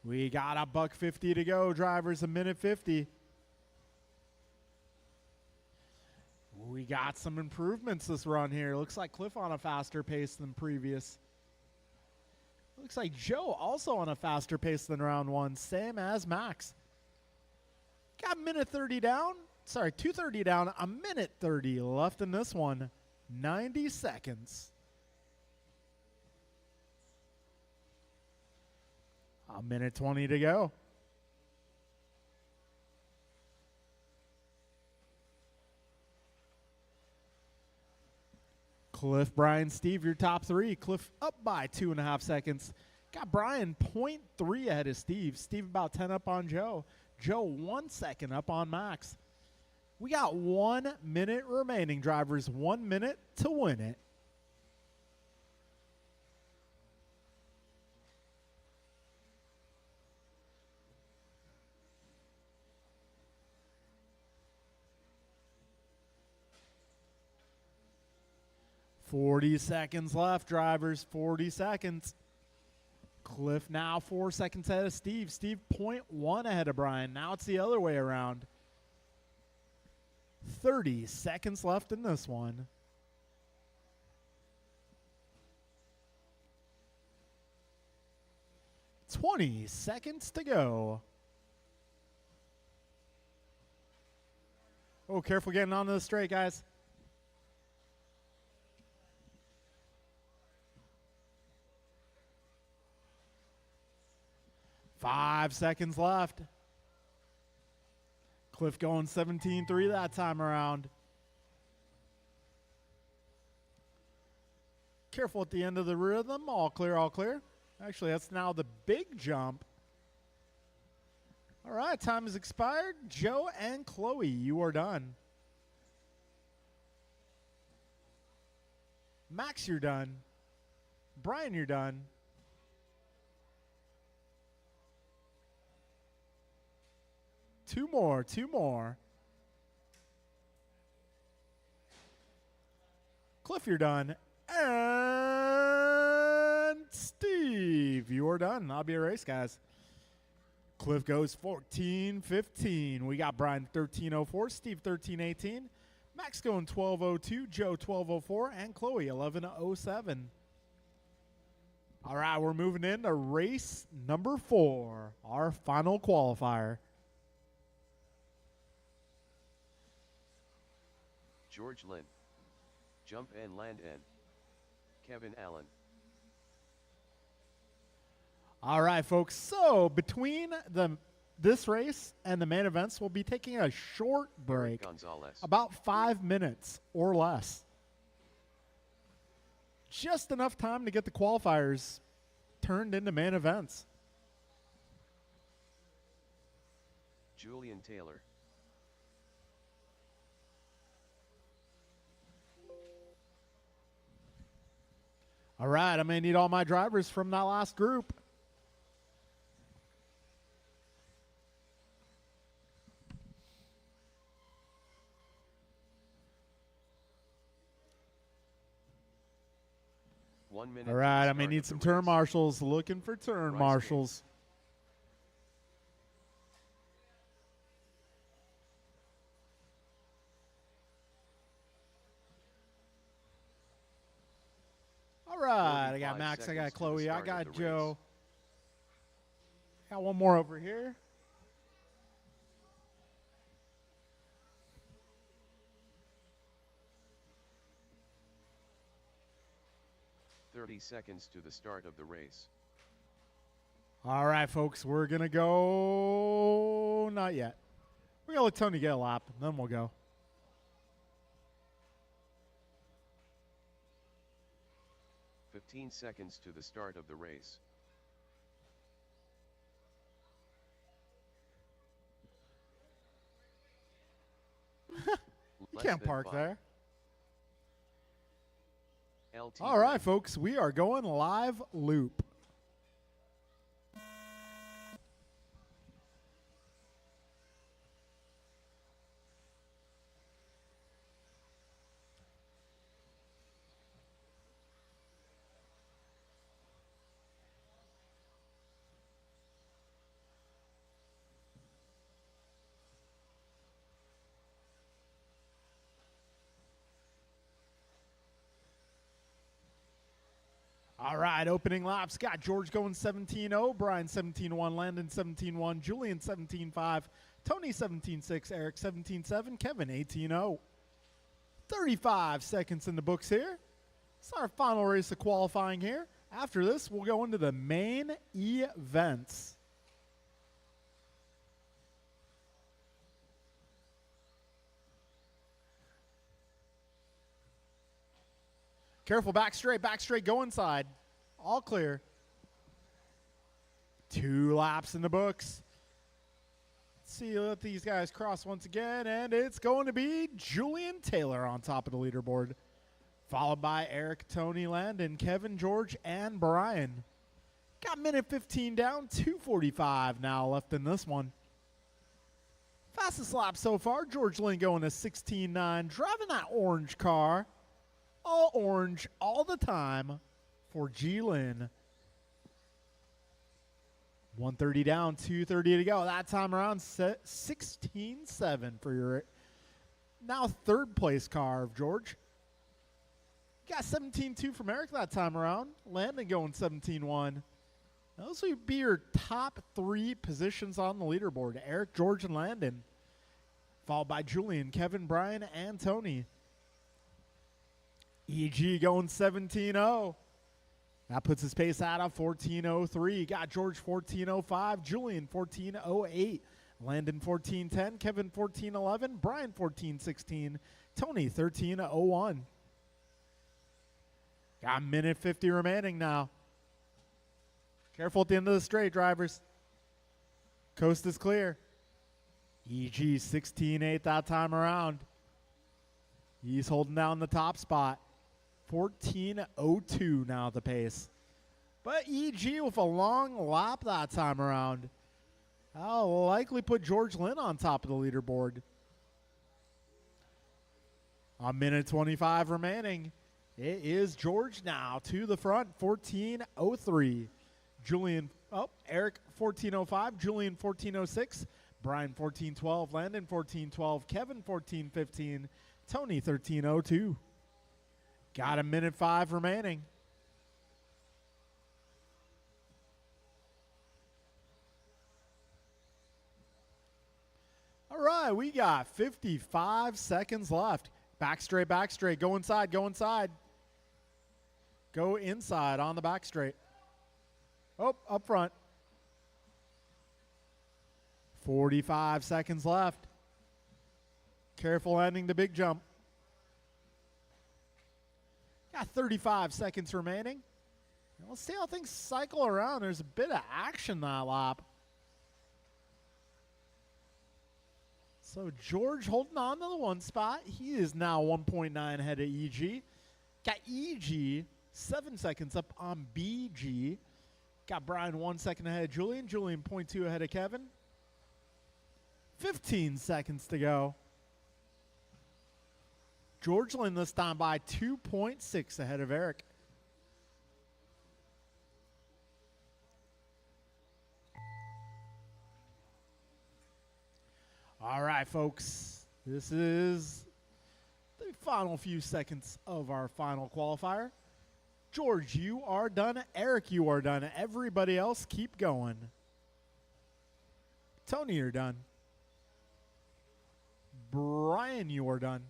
We got $1.50 to go, drivers, a minute 50. We got some improvements this run here. Looks like Cliff on a faster pace than previous. Looks like Joe also on a faster pace than round 1, same as Max. Got minute 30 down. Sorry, 2:30 down, a minute 30 left in this one. 90 seconds. A minute 20 to go. Cliff, Brian, Steve, your top three. Cliff up by 2.5 seconds. Got Brian 0.3 ahead of Steve. Steve about 10 up on Joe. Joe 1 second up on Max. We got 1 minute remaining, drivers. 1 minute to win it. $40 seconds left, drivers. 40 seconds. Cliff now 4 seconds ahead of Steve. Steve 0.1 ahead of Brian. Now it's the other way around. 30 seconds left in this one. $20 seconds to go. Oh, careful getting onto the straight, guys. Five seconds left. Cliff going 17-3 that time around. Careful at the end of the rhythm. All clear, all clear. Actually, that's now the big jump. All right, time has expired. Joe and Chloe, you are done. Max, you're done. Brian, you're done. Two more. Cliff, you're done. And Steve, you are done. That'll be a race, guys. Cliff goes 14-15. We got Brian 13-04, Steve 13-18, Max going 12-02, Joe 12-04, and Chloe 11-07. All right, we're moving into race number 4, our final qualifier. George Lynn. Jump and land N. Kevin Allen. All right, folks. So between this race and the main events, we'll be taking a short break, about 5 minutes or less. Just enough time to get the qualifiers turned into main events. Julian Taylor. All right, I may need all my drivers from that last group. One minute. All right, I may need some turn marshals. Looking for turn marshals. All right, I got Max, I got Chloe, I got Joe. Got one more over here. Seconds to the start of the race. All right, folks, we're going to go. Not yet. We're going to let Tony get a lap, and then we'll go. $15 seconds to the start of the race. You can't park there. LT. All right, folks, we are going live loop. All right, opening laps. Got George going 17-0, Brian 17-1, Landon 17-1, Julian 17-5, Tony 17-6, Eric 17-7, Kevin 18-0. 35 seconds in the books here. It's our final race of qualifying here. After this, we'll go into the main events. Careful, back straight, go inside. All clear. 2 laps in the books. Let's see, let these guys cross once again, and it's going to be Julian Taylor on top of the leaderboard, followed by Eric, Tony, Landon, Kevin, George, and Brian. Got minute 15 down, 2:45 now left in this one. Fastest lap so far, George Lynn going to 16.9, driving that orange car. All orange all the time for G. Lynn. 130 down, 2:30 to go. That time around, 16.7 for your now third place car of George. Got 17.2 from Eric that time around. Landon going 17.1. Those would be your top 3 positions on the leaderboard. Eric, George, and Landon. Followed by Julian, Kevin, Brian, and Tony. EG going 17.0. That puts his pace out of 14.03. Got George 14.05, Julian 14.08, Landon 14.10, Kevin 14.11, Brian 14.16, Tony 13.01. Got a minute 50 remaining now. Careful at the end of the straight, drivers. Coast is clear. EG 16.8 that time around. He's holding down the top spot. 14.02 now at the pace. But EG with a long lap that time around. I'll likely put George Lynn on top of the leaderboard. A minute 25 remaining. It is George now to the front, 14.03. Eric 14.05, Julian 14.06, Brian 14.12, Landon 14.12, Kevin 14.15, Tony 13.02. Got a minute 5 remaining. All right, we got 55 seconds left. Back straight, go inside, go inside. Go inside on the back straight. Oh, up front. 45 seconds left. Careful ending the big jump. Got 35 seconds remaining. Let's see how things cycle around. There's a bit of action that lap. So George holding on to the 1 spot. He is now 1.9 ahead of EG. Got EG 7 seconds up on BG. Got Brian 1 second ahead of Julian. Julian 0.2 ahead of Kevin. 15 seconds to go. George Lynn this time by 2.6 ahead of Eric. All right, folks. This is the final few seconds of our final qualifier. George, you are done. Eric, you are done. Everybody else, keep going. Tony, you're done. Brian, you are done.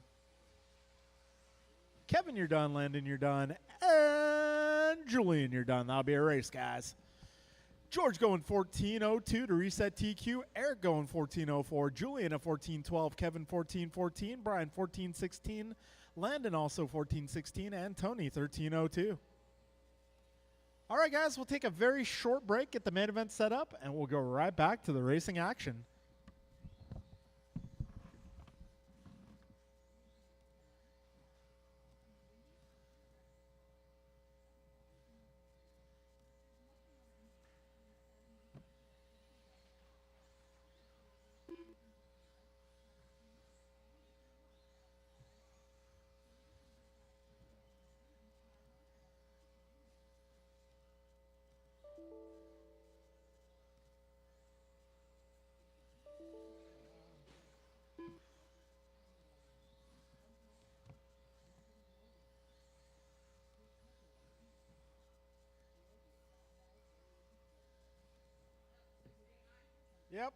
Kevin, you're done. Landon, you're done. And Julian, you're done. That'll be a race, guys. George going 14.02 to reset TQ. Eric going 14.04. Julian at 14.12. Kevin 14.14. Brian 14.16. Landon also 14.16. And Tony 13.02. All right, guys, we'll take a very short break, get the main event set up, and we'll go right back to the racing action. Yep.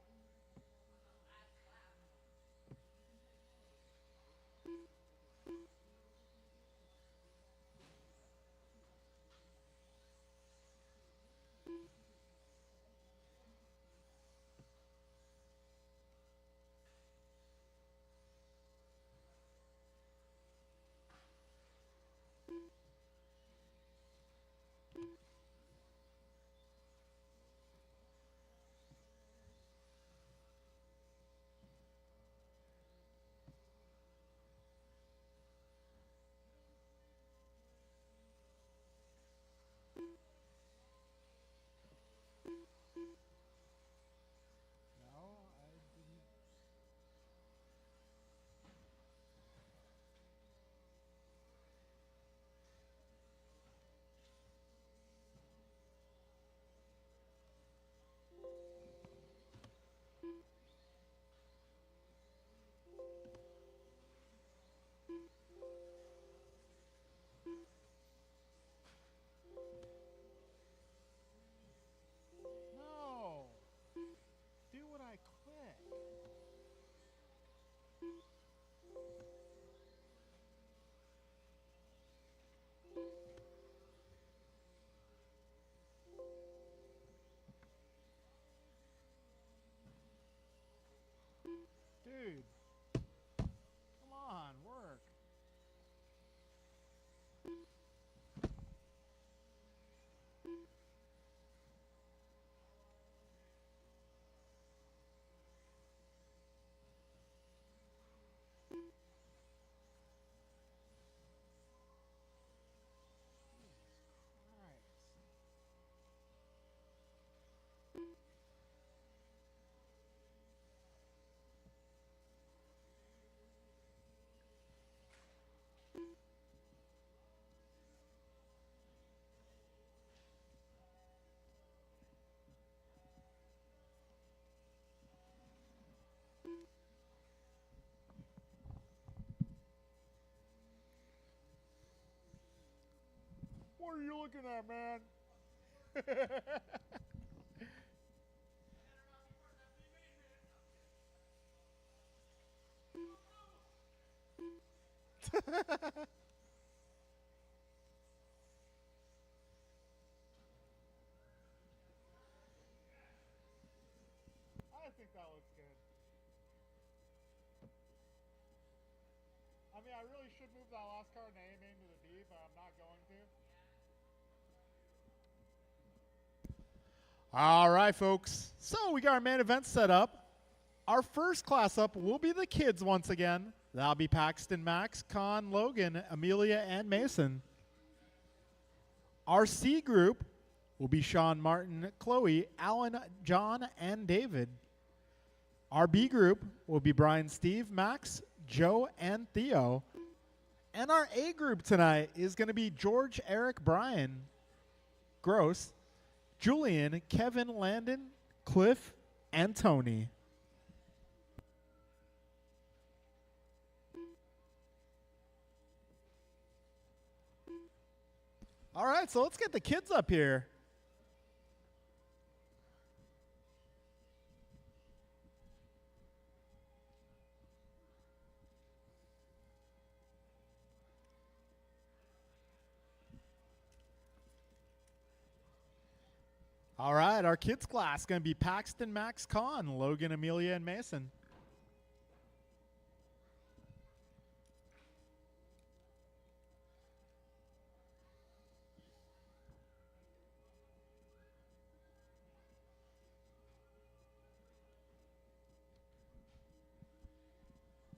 What are you looking at, man? I think that looks good. I mean, I really should move that last card and A main to the B, but I'm not going to. All right, folks. So we got our main event set up. Our first class up will be the kids once again. That'll be Paxton, Max, Con, Logan, Amelia, and Mason. Our C group will be Sean, Martin, Chloe, Alan, John, and David. Our B group will be Brian, Steve, Max, Joe, and Theo. And our A group tonight is going to be George, Eric, Brian, Gross, Julian, Kevin, Landon, Cliff, and Tony. All right, so let's get the kids up here. All right, our kids class is going to be Paxton, Max, Con, Logan, Amelia, and Mason.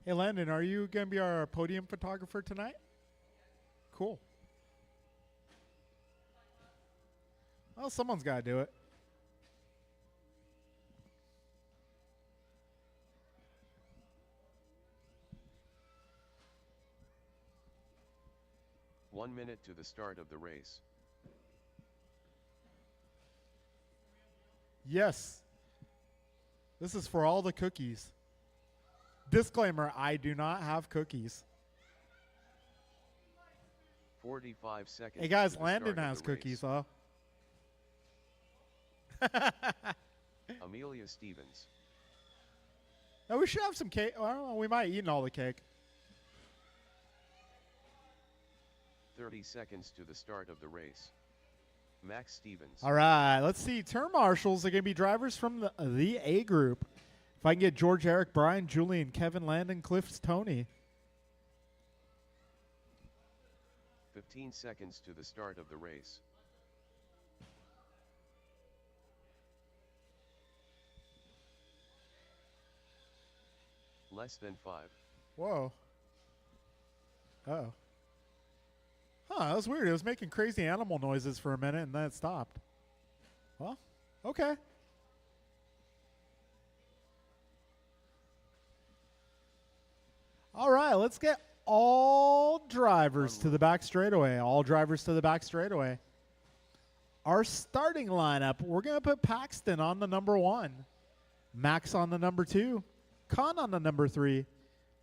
Hey, Landon, are you going to be our podium photographer tonight? Cool. Well, someone's got to do it. One minute to the start of the race. Yes. This is for all the cookies. Disclaimer, I do not have cookies. 45 seconds. Hey guys, to the Landon start of has the race. cookies, though. Amelia Stevens. Now we should have some cake. I don't know, we might have eaten all the cake. 30 seconds to the start of the race. Max Stevens. All right, let's see. Turn marshals are going to be drivers from the A group. If I can get George, Eric, Brian, Julian, Kevin, Landon, Cliff, Tony. 15 seconds to the start of the race. Less than 5. Whoa. Uh-oh. Huh, that was weird. It was making crazy animal noises for a minute, and then it stopped. Well, okay. All right, let's get all drivers to the back straightaway. All drivers to the back straightaway. Our starting lineup, we're going to put Paxton on the number 1, Max on the number 2, Con on the number 3,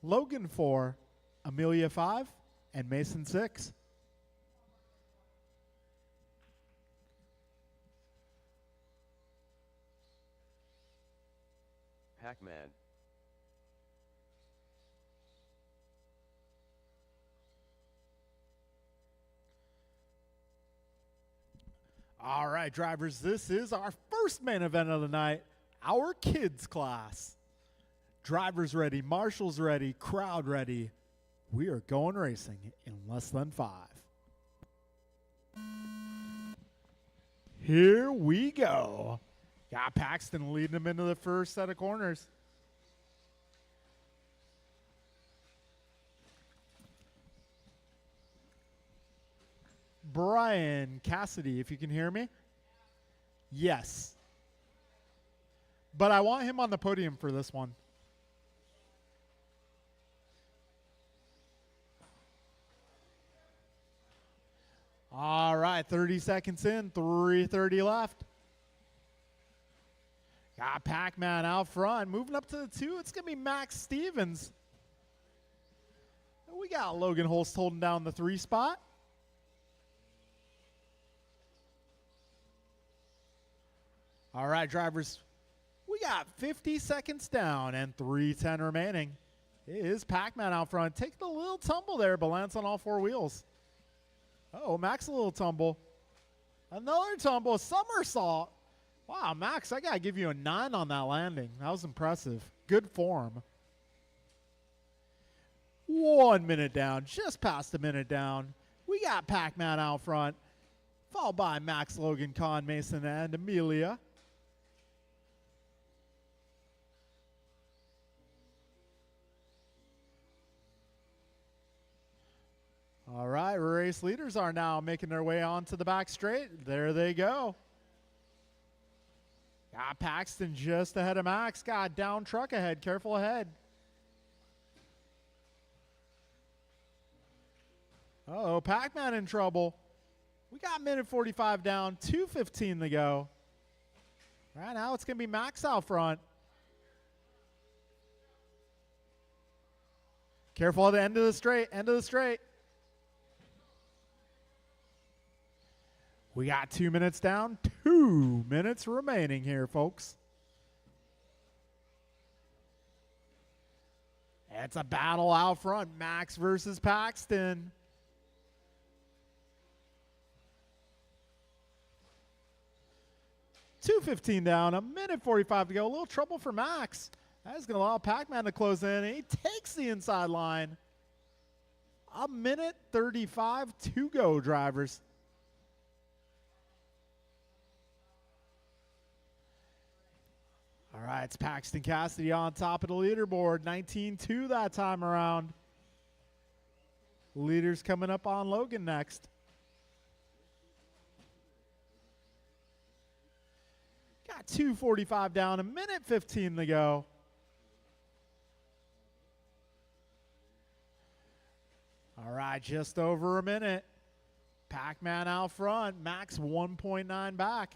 Logan 4, Amelia 5, and Mason 6. Pac-Man. All right, drivers, this is our first main event of the night, our kids class. Drivers ready, marshals ready, crowd ready. We are going racing in less than 5. Here we go. Got Paxton leading them into the first set of corners. Brian Cassidy, if you can hear me. Yes. But I want him on the podium for this one. All right, 30 seconds in, 3:30 left. Got Pac-Man out front. Moving up to the 2, it's going to be Max Stevens. We got Logan Holst holding down the 3 spot. All right, drivers. We got 50 seconds down and 3:10 remaining. It is Pac-Man out front. Taking a little tumble there, but lands on all four wheels. Oh, Max a little tumble. Another tumble, somersault. Wow, Max, I got to give you a 9 on that landing. That was impressive. Good form. 1 minute down, just past a minute down. We got Pac-Man out front, followed by Max, Logan, Con, Mason, and Amelia. All right, race leaders are now making their way onto the back straight. There they go. Got Paxton just ahead of Max. Got down truck ahead. Careful ahead. Uh-oh, Pac-Man in trouble. We got minute 45 down, 2:15 to go. Right now it's going to be Max out front. Careful at the end of the straight, end of the straight. We got 2 minutes down, 2 minutes remaining here, folks. It's a battle out front, Max versus Paxton. $2:15 down, a minute 45 to go. A little trouble for Max. That is going to allow Pac-Man to close in, and he takes the inside line. A minute 35 to go, drivers. All right, it's Paxton Cassidy on top of the leaderboard. 19-2 that time around. Leaders coming up on Logan next. Got 2:45 down, a minute 15 to go. All right, just over a minute. Pac-Man out front. Max 1.9 back.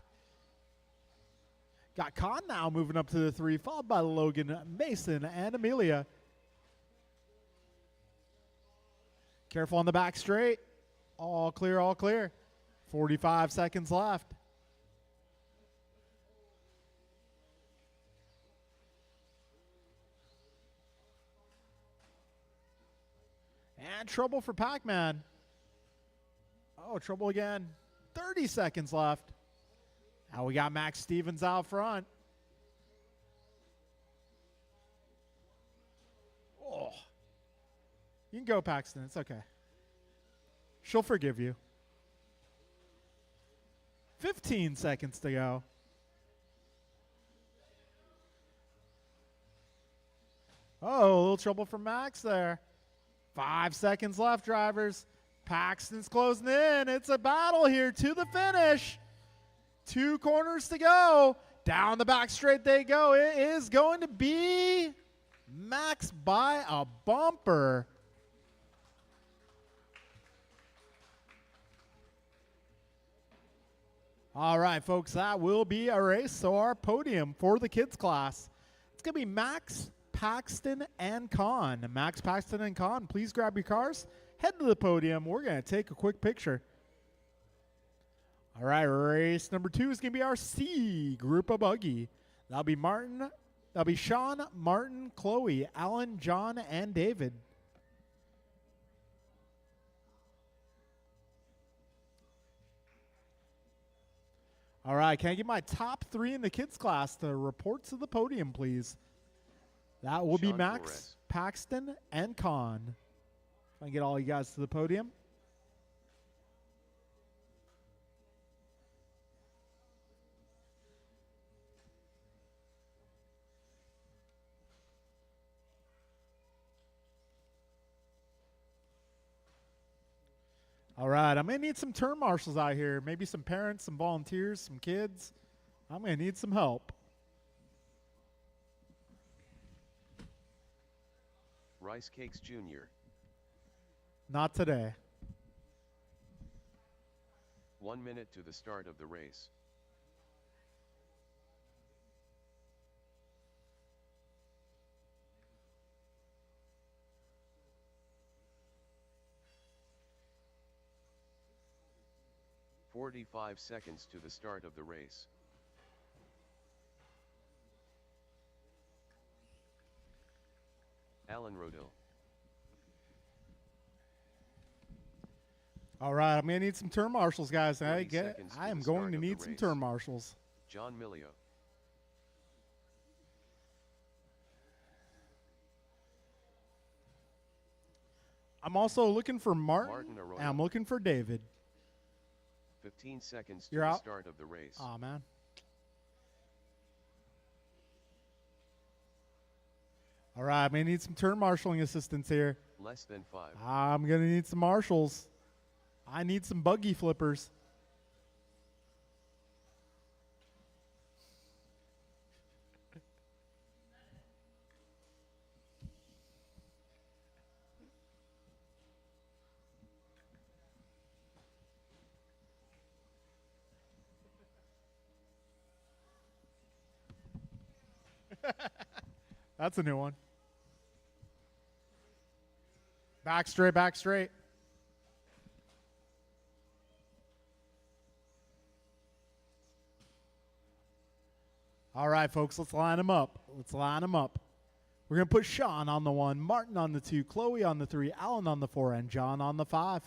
Got Con now moving up to the 3, followed by Logan, Mason, and Amelia. Careful on the back straight. All clear, all clear. 45 seconds left. And trouble for Pac-Man. Oh, trouble again. 30 seconds left. Now we got Max Stevens out front. Oh. You can go, Paxton. It's okay. She'll forgive you. 15 seconds to go. Oh, a little trouble for Max there. 5 seconds left, drivers. Paxton's closing in. It's a battle here to the finish. 2 corners to go. Down the back straight they go. It is going to be Max by a bumper. All right, folks, that will be a race. So our podium for the kids class, it's going to be Max, Paxton, and Con. Max, Paxton, and Con, please grab your cars. Head to the podium. We're going to take a quick picture. All right, race number 2 is going to be our C group of buggy. That'll be Martin. That'll be Sean, Martin, Chloe, Alan, John, and David. All right, can I get my top 3 in the kids class to report to the podium, please? That will be Max, Flores, Paxton, and Con. If I can get all you guys to the podium. All right, I'm going to need some turn marshals out here. Maybe some parents, some volunteers, some kids. I'm going to need some help. Rice Cakes Jr. Not today. 1 minute to the start of the race. "45 seconds to the start of the race. Alan Rodil. All right, I'm going to need some turn marshals, guys. 30 seconds to I am the going start to of the need some race. turn marshals. John Milio. I'm also looking for Martin Martin Arroyo. and I'm looking for David. 15 seconds to You're the out. start of the race. Aw, man. All right, I'm going to need some turn marshaling assistance here. Less than 5. I'm going to need some marshals. I need some buggy flippers. That's a new one. Back straight, back straight. All right, folks, let's line them up. Let's line them up. We're going to put Sean on the 1, Martin on the 2, Chloe on the 3, Alan on the 4, and John on the 5.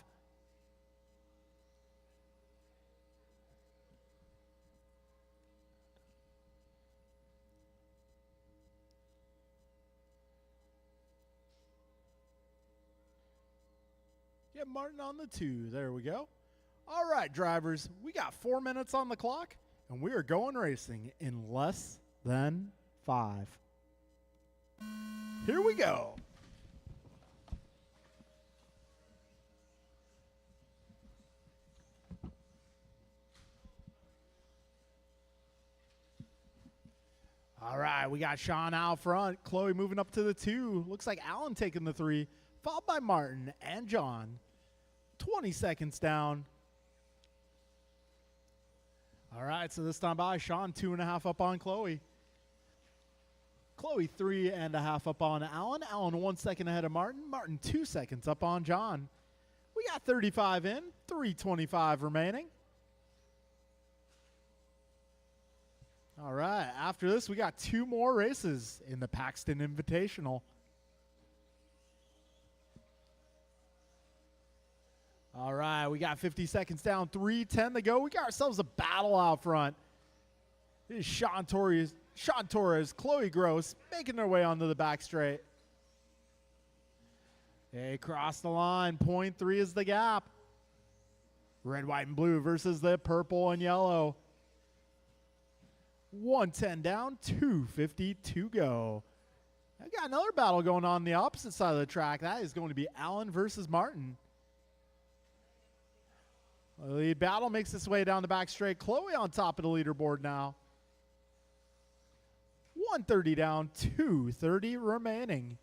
Get Martin on the 2. There we go. All right, drivers, we got 4 minutes on the clock, and we are going racing in less than 5. Here we go. All right, we got Sean out front, Chloe moving up to the 2. Looks like Alan taking the 3, followed by Martin and John. 20 seconds down. All right, so this time by Sean 2.5 up on Chloe. Chloe 3.5 up on Alan. Alan 1 second ahead of Martin. Martin 2 seconds up on John. We got 35 in, 3:25 remaining. All right, after this, we got 2 more races in the Paxton Invitational. All right, we got 50 seconds down, 3:10 to go. We got ourselves a battle out front. This is Sean Torres, Chloe Gross, making their way onto the back straight. They cross the line. 0.3 is the gap. Red, white, and blue versus the purple and yellow. 110 down, 2:50 to go. I got another battle going on the opposite side of the track. That is going to be Alan versus Martin. The lead battle makes its way down the back straight. Chloe on top of the leaderboard now. 130 down, 230 remaining.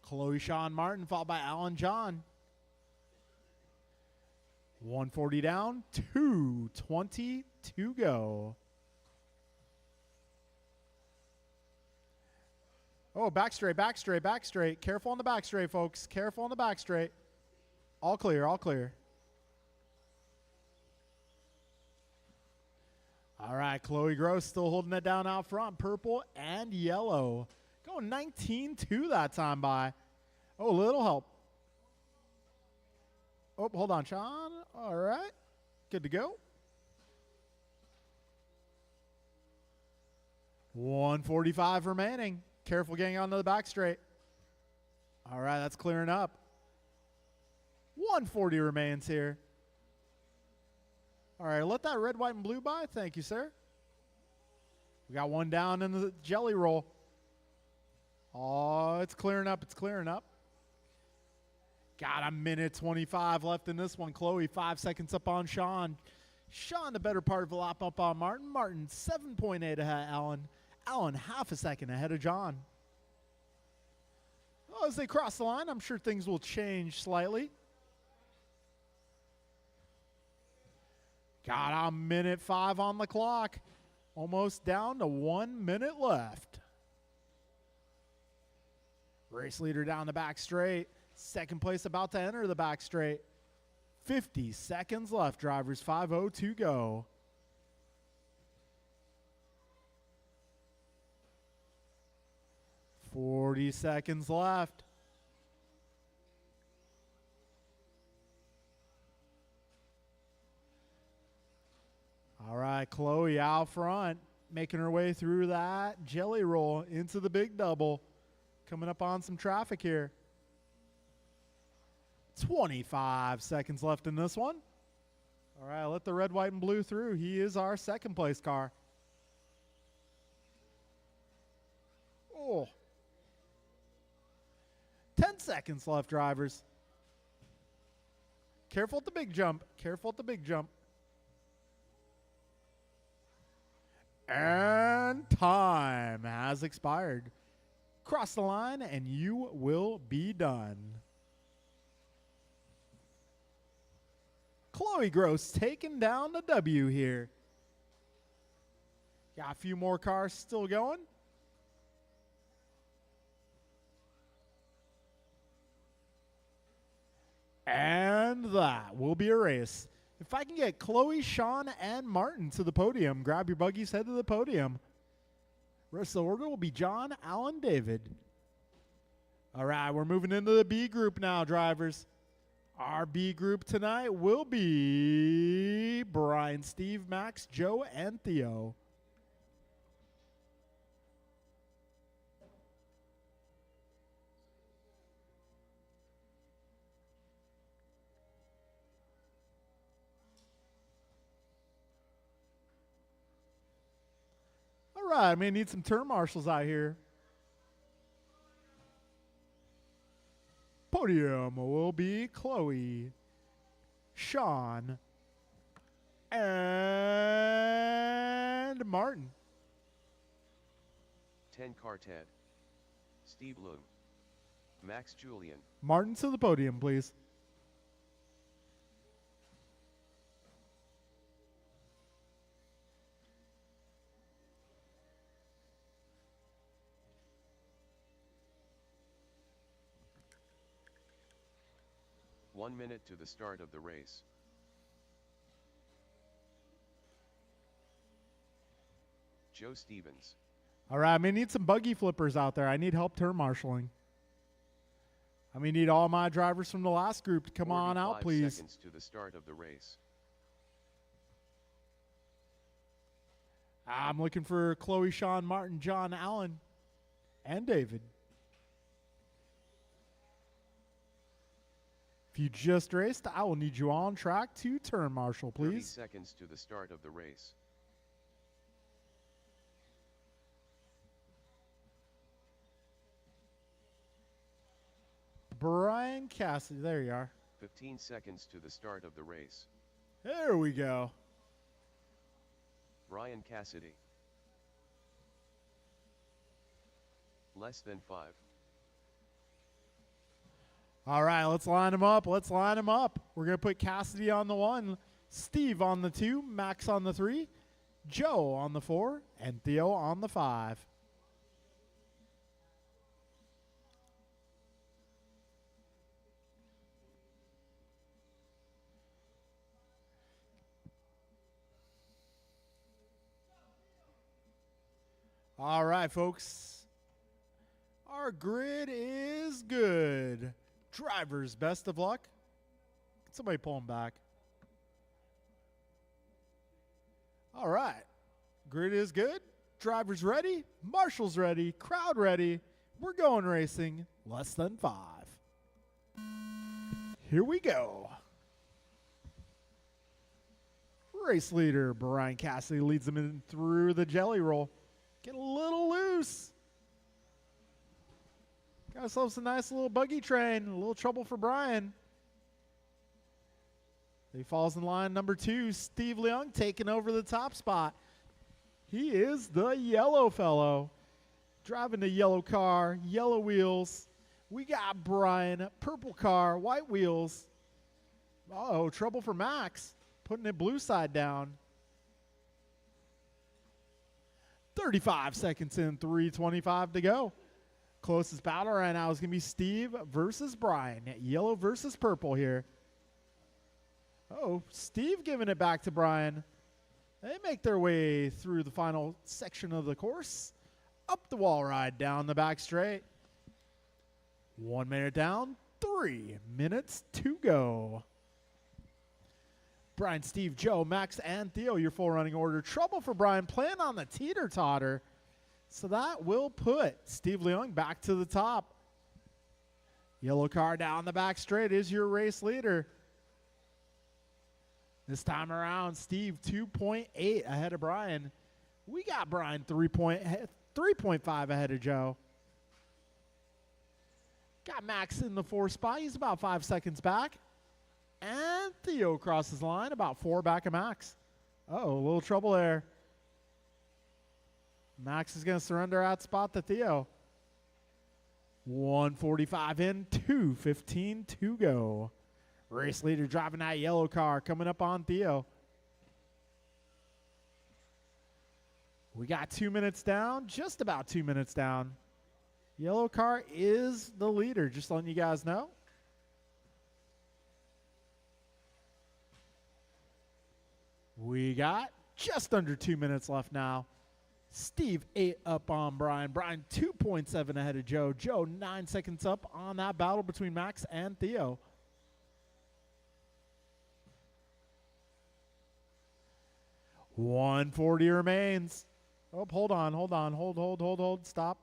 Chloe, Sean, Martin, followed by Alan, John. 140 down, 220 to go. Oh, back straight, back straight, back straight. Careful on the back straight, folks. Careful on the back straight. All clear, all clear. All right, Chloe Gross still holding it down out front. Purple and yellow. Going 19-2 that time by. Oh, a little help. Oh, hold on, Sean. All right. Good to go. 145 remaining. Careful getting onto the back straight. All right, that's clearing up. 140 remains here. All right, let that red, white, and blue by. Thank you, sir. We got one down in the jelly roll. Oh, it's clearing up. It's clearing up. Got a minute 25 left in this one. Chloe, 5 seconds up on Sean. Sean, the better part of a lap up on Martin. Martin, 7.8 ahead of Alan. Alan, half a second ahead of John. Well, as they cross the line, I'm sure things will change slightly. Got a minute 5 on the clock. Almost down to 1 minute left. Race leader down the back straight. Second place about to enter the back straight. 50 seconds left, drivers. 5:02 to go. 40 seconds left. All right, Chloe out front, making her way through that jelly roll into the big double. Coming up on some traffic here. 25 seconds left in this one. All right, let the red, white, and blue through. He is our second place car. Oh. 10 seconds left, drivers. Careful at the big jump. Careful at the big jump. And time has expired. Cross the line and you will be done. Chloe Gross taking down the W here. Got a few more cars still going. And that will be a race. If I can get Chloe, Sean, and Martin to the podium, grab your buggies, head to the podium. Rest of the order will be John, Alan, David. All right, we're moving into the B group now, drivers. Our B group tonight will be Brian, Steve, Max, Joe, and Theo. All right, I may need some turn marshals out here. Podium will be Chloe, Sean, and Martin. 10 car Ted. Steve Loom. Max Julian. Martin to the podium, please. One minute to the start of the race. Joe Stevens. All right, I may need some buggy flippers out there. I need help turn marshaling. I may need all my drivers from the last group to come on out, please. 45 seconds to the start of the race. I'm looking for Chloe, Sean, Martin, John, Allen, and David. If you just raced, I will need you on track to turn marshal, 30 please. seconds to the start of the race. Brian Cassidy, there you are. 15 seconds to the start of the race. There we go. Brian Cassidy. Less than 5. All right, let's line them up. Let's line them up. We're going to put Cassidy on the 1, Steve on the 2, Max on the 3, Joe on the 4, and Theo on the 5. All right, folks. Our grid is good. Drivers, best of luck. Can somebody pull them back? All right. Grid is good. Drivers ready. Marshals ready. Crowd ready. We're going racing. Less than 5. Here we go. Race leader Brian Cassidy leads them in through the jelly roll. Get a little loose. Got ourselves a nice little buggy train. A little trouble for Brian. He falls in line number 2. Steve Leung taking over the top spot. He is the yellow fellow. Driving the yellow car, yellow wheels. We got Brian, purple car, white wheels. Uh-oh, trouble for Max. Putting it blue side down. 35 seconds in, 3:25 to go. Closest battle right now is going to be Steve versus Brian. Yellow versus purple here. Oh, Steve giving it back to Brian. They make their way through the final section of the course. up the wall ride down the back straight. 1 minute down, 3 minutes to go. Brian, Steve, Joe, Max, and Theo, your full running order. Trouble for Brian, playing on the teeter-totter. So that will put Steve Leung back to the top. Yellow car down the back straight is your race leader. This time around, Steve 2.8 ahead of Brian. We got Brian 3.5 ahead of Joe. Got Max in the 4 spot. He's about 5 seconds back. And Theo crosses the line, about 4 back of Max. Uh-oh, a little trouble there. Max is going to surrender that spot to Theo. 1:45 in, 2:15 to go. Race leader driving that yellow car, coming up on Theo. We got 2 minutes down, just about 2 minutes down. Yellow car is the leader, just letting you guys know. We got just under 2 minutes left now. Steve 8 up on Brian. Brian 2.7 ahead of Joe. Joe 9 seconds up on that battle between Max and Theo. $140 remains. Oh, hold on. Hold. Stop.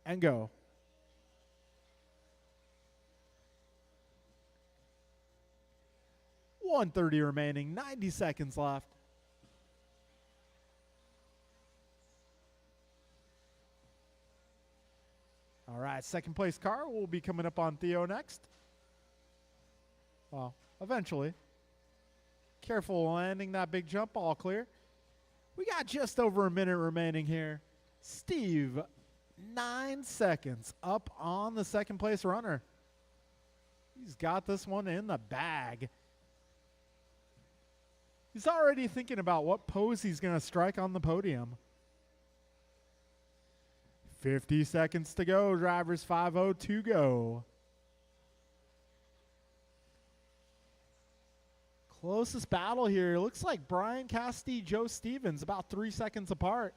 And go. $130 remaining. 90 seconds left. All right, second place car will be coming up on Theo next. Well, eventually. Careful landing that big jump, all clear. We got just over a minute remaining here. Steve, 9 seconds up on the second place runner. He's got this one in the bag. He's already thinking about what pose he's going to strike on the podium. 50 seconds to go, drivers. 5:02 to go. Closest battle here. Looks like Brian Casti, Joe Stevens, about 3 seconds apart.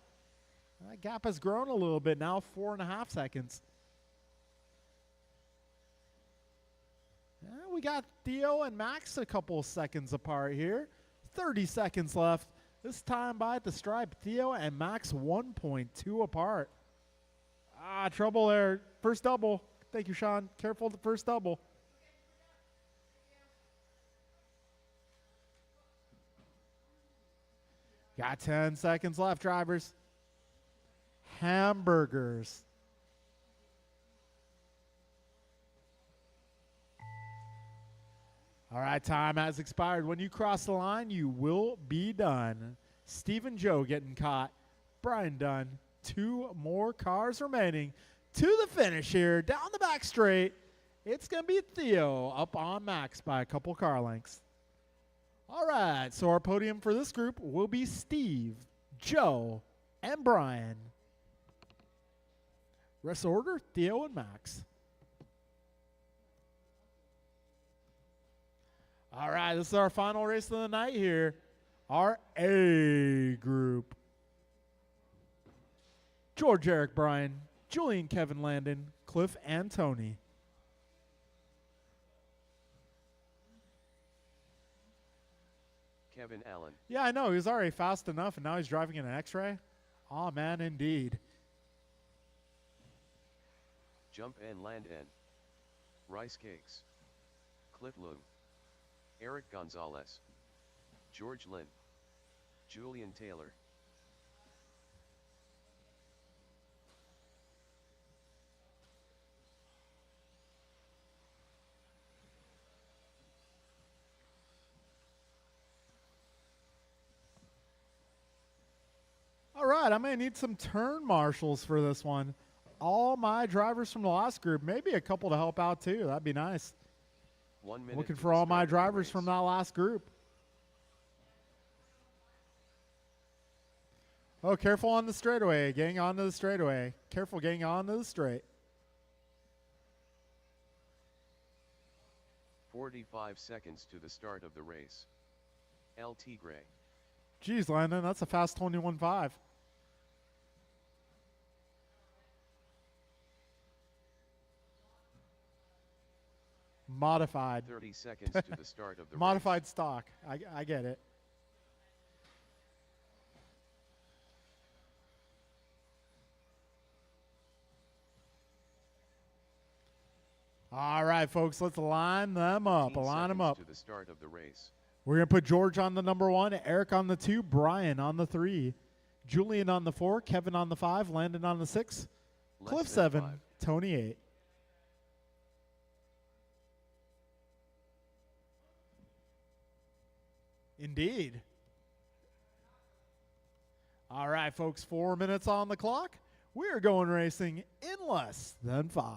That gap has grown a little bit now, 4.5 seconds. Yeah, we got Theo and Max a couple seconds apart here. 30 seconds left. This time by at the stripe, Theo and Max 1.2 apart. Trouble there. First double. Thank you, Sean. Careful the first double. Got 10 seconds left, drivers. Hamburgers. All right, time has expired. When you cross the line, you will be done. Steve and Joe getting caught. Brian done. 2 more cars remaining to the finish here. Down the back straight, it's going to be Theo up on Max by a couple car lengths. All right, so our podium for this group will be Steve, Joe, and Brian. Rest order, Theo and Max. All right, this is our final race of the night here. Our A group. George, Eric, Brian, Julian, Kevin, Landon, Cliff, and Tony. Kevin Allen. Yeah, I know. He was already fast enough, and now he's driving in an X-ray. Oh, man, indeed. Jump and land N. Rice Cakes. Cliff Loom. Eric Gonzalez. George Lynn. Julian Taylor. All right, I'm going to need some turn marshals for this one. All my drivers from the last group, maybe a couple to help out too. That'd be nice. 1 minute. Looking for all my drivers from that last group. Oh, careful on the straightaway. Getting onto the straightaway. Careful getting onto the straight. 45 seconds to the start of the race. El Tigre. Geez, Landon, that's a fast 21.5. Modified. 30 seconds to the start of the Modified stock. I get it. All right, folks, let's line them up. 15 Line them seconds up. to the start of the race. We're going to put George on the number 1, Eric on the 2, Brian on the 3, Julian on the 4, Kevin on the 5, Landon on the 6, Less Cliff than 7, 5. Tony 8. Indeed. All right, folks, 4 minutes on the clock. We are going racing in less than 5.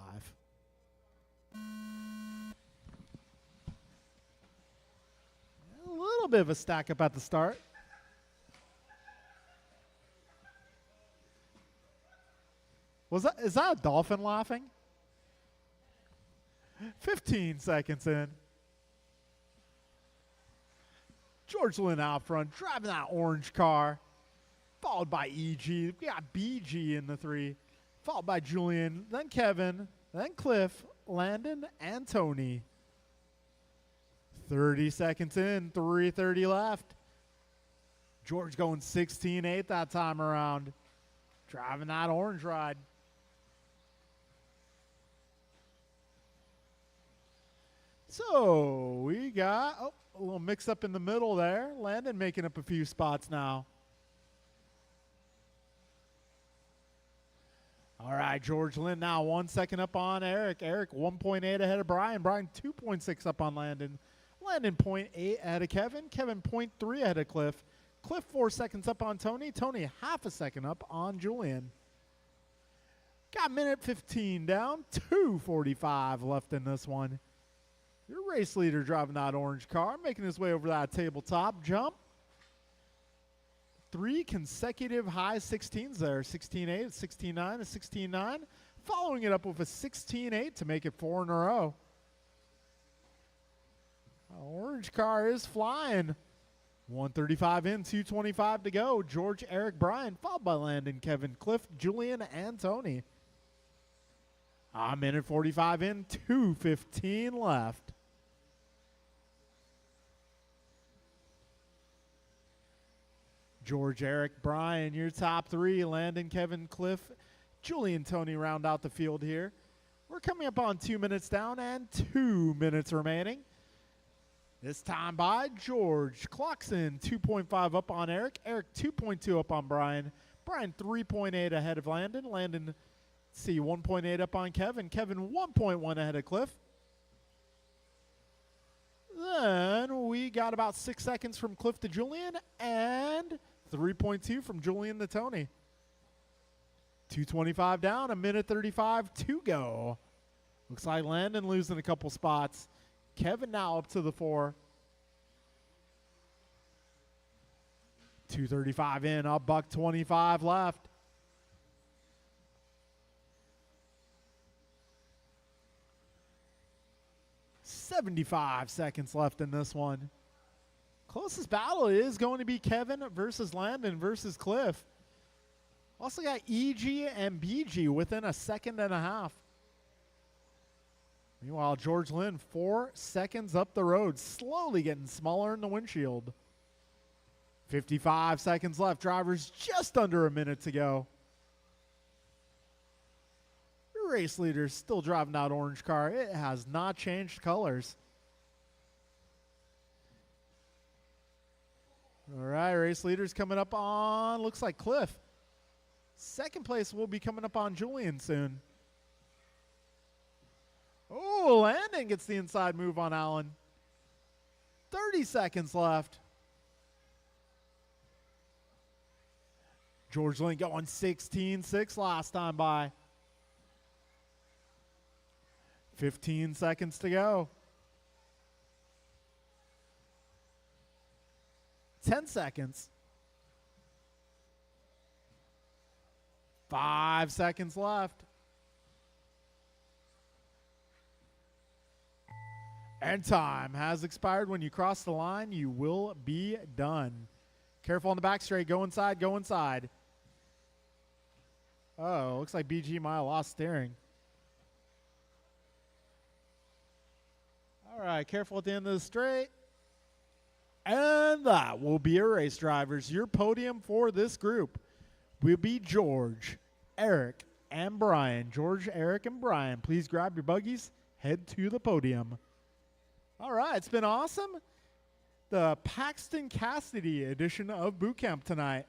A little bit of a stack up at the start. Is that a dolphin laughing? 15 seconds in. George Lynn out front, driving that orange car, followed by EG. We got BG in the 3, followed by Julian, then Kevin, then Cliff, Landon, and Tony. 30 seconds in, 3:30 left. George going 16-8 that time around, driving that orange ride. So we got a little mix up in the middle there. Landon making up a few spots now. All right, George Lynn now 1 second up on Eric. Eric 1.8 ahead of Brian. Brian 2.6 up on Landon. Landon 0.8 ahead of Kevin. Kevin 0.3 ahead of Cliff. Cliff 4 seconds up on Tony. Tony half a second up on Julian. Got minute 15 down. 2:45 left in this one. Your race leader driving that orange car, making his way over that tabletop jump. 3 consecutive high 16s there. 16.8, 16.9, a 16.9. Following it up with a 16.8 to make it 4 in a row. Orange car is flying. 135 in, 225 to go. George, Eric, Brian, followed by Landon, Kevin, Cliff, Julian, and Tony. A minute 45 in, 2:15 left. George, Eric, Brian, your top 3. Landon, Kevin, Cliff, Julian, Tony round out the field here. We're coming up on 2 minutes down and 2 minutes remaining. This time by George clocks in 2.5 up on Eric. Eric 2.2 up on Brian. Brian 3.8 ahead of Landon. Landon, see, 1.8 up on Kevin. Kevin 1.1 ahead of Cliff. Then we got about 6 seconds from Cliff to Julian and 3.2 from Julian to Tony. 2:25 down, a minute 35 to go. Looks like Landon losing a couple spots. Kevin now up to the 4. 2:35 in, a buck 25 left. $75 seconds left in this one. Closest battle is going to be Kevin versus Landon versus Cliff. Also got EG and BG within a second and a half. Meanwhile, George Lynn 4 seconds up the road, slowly getting smaller in the windshield. 55 seconds left. Drivers just under a minute to go. Your race leader still driving that orange car. It has not changed colors. All right, race leaders coming up on, looks like Cliff. Second place will be coming up on Julian soon. Oh, Landon gets the inside move on Allen. 30 seconds left. George Lynn going 16-6 last time by. 15 seconds to go. 10 seconds. 5 seconds left. And time has expired. When you cross the line, you will be done. Careful on the back straight. Go inside, go inside. Oh, looks like BG might have lost steering. All right, careful at the end of the straight. And that will be your race drivers. Your podium for this group will be George, Eric, and Brian. George, Eric, and Brian, please grab your buggies. Head to the podium. All right, it's been awesome. The Paxton Cassidy edition of Boot Camp tonight.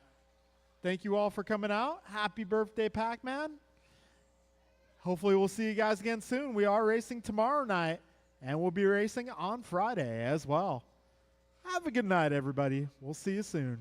Thank you all for coming out. Happy birthday, Pac-Man. Hopefully we'll see you guys again soon. We are racing tomorrow night, and we'll be racing on Friday as well. Have a good night, everybody. We'll see you soon.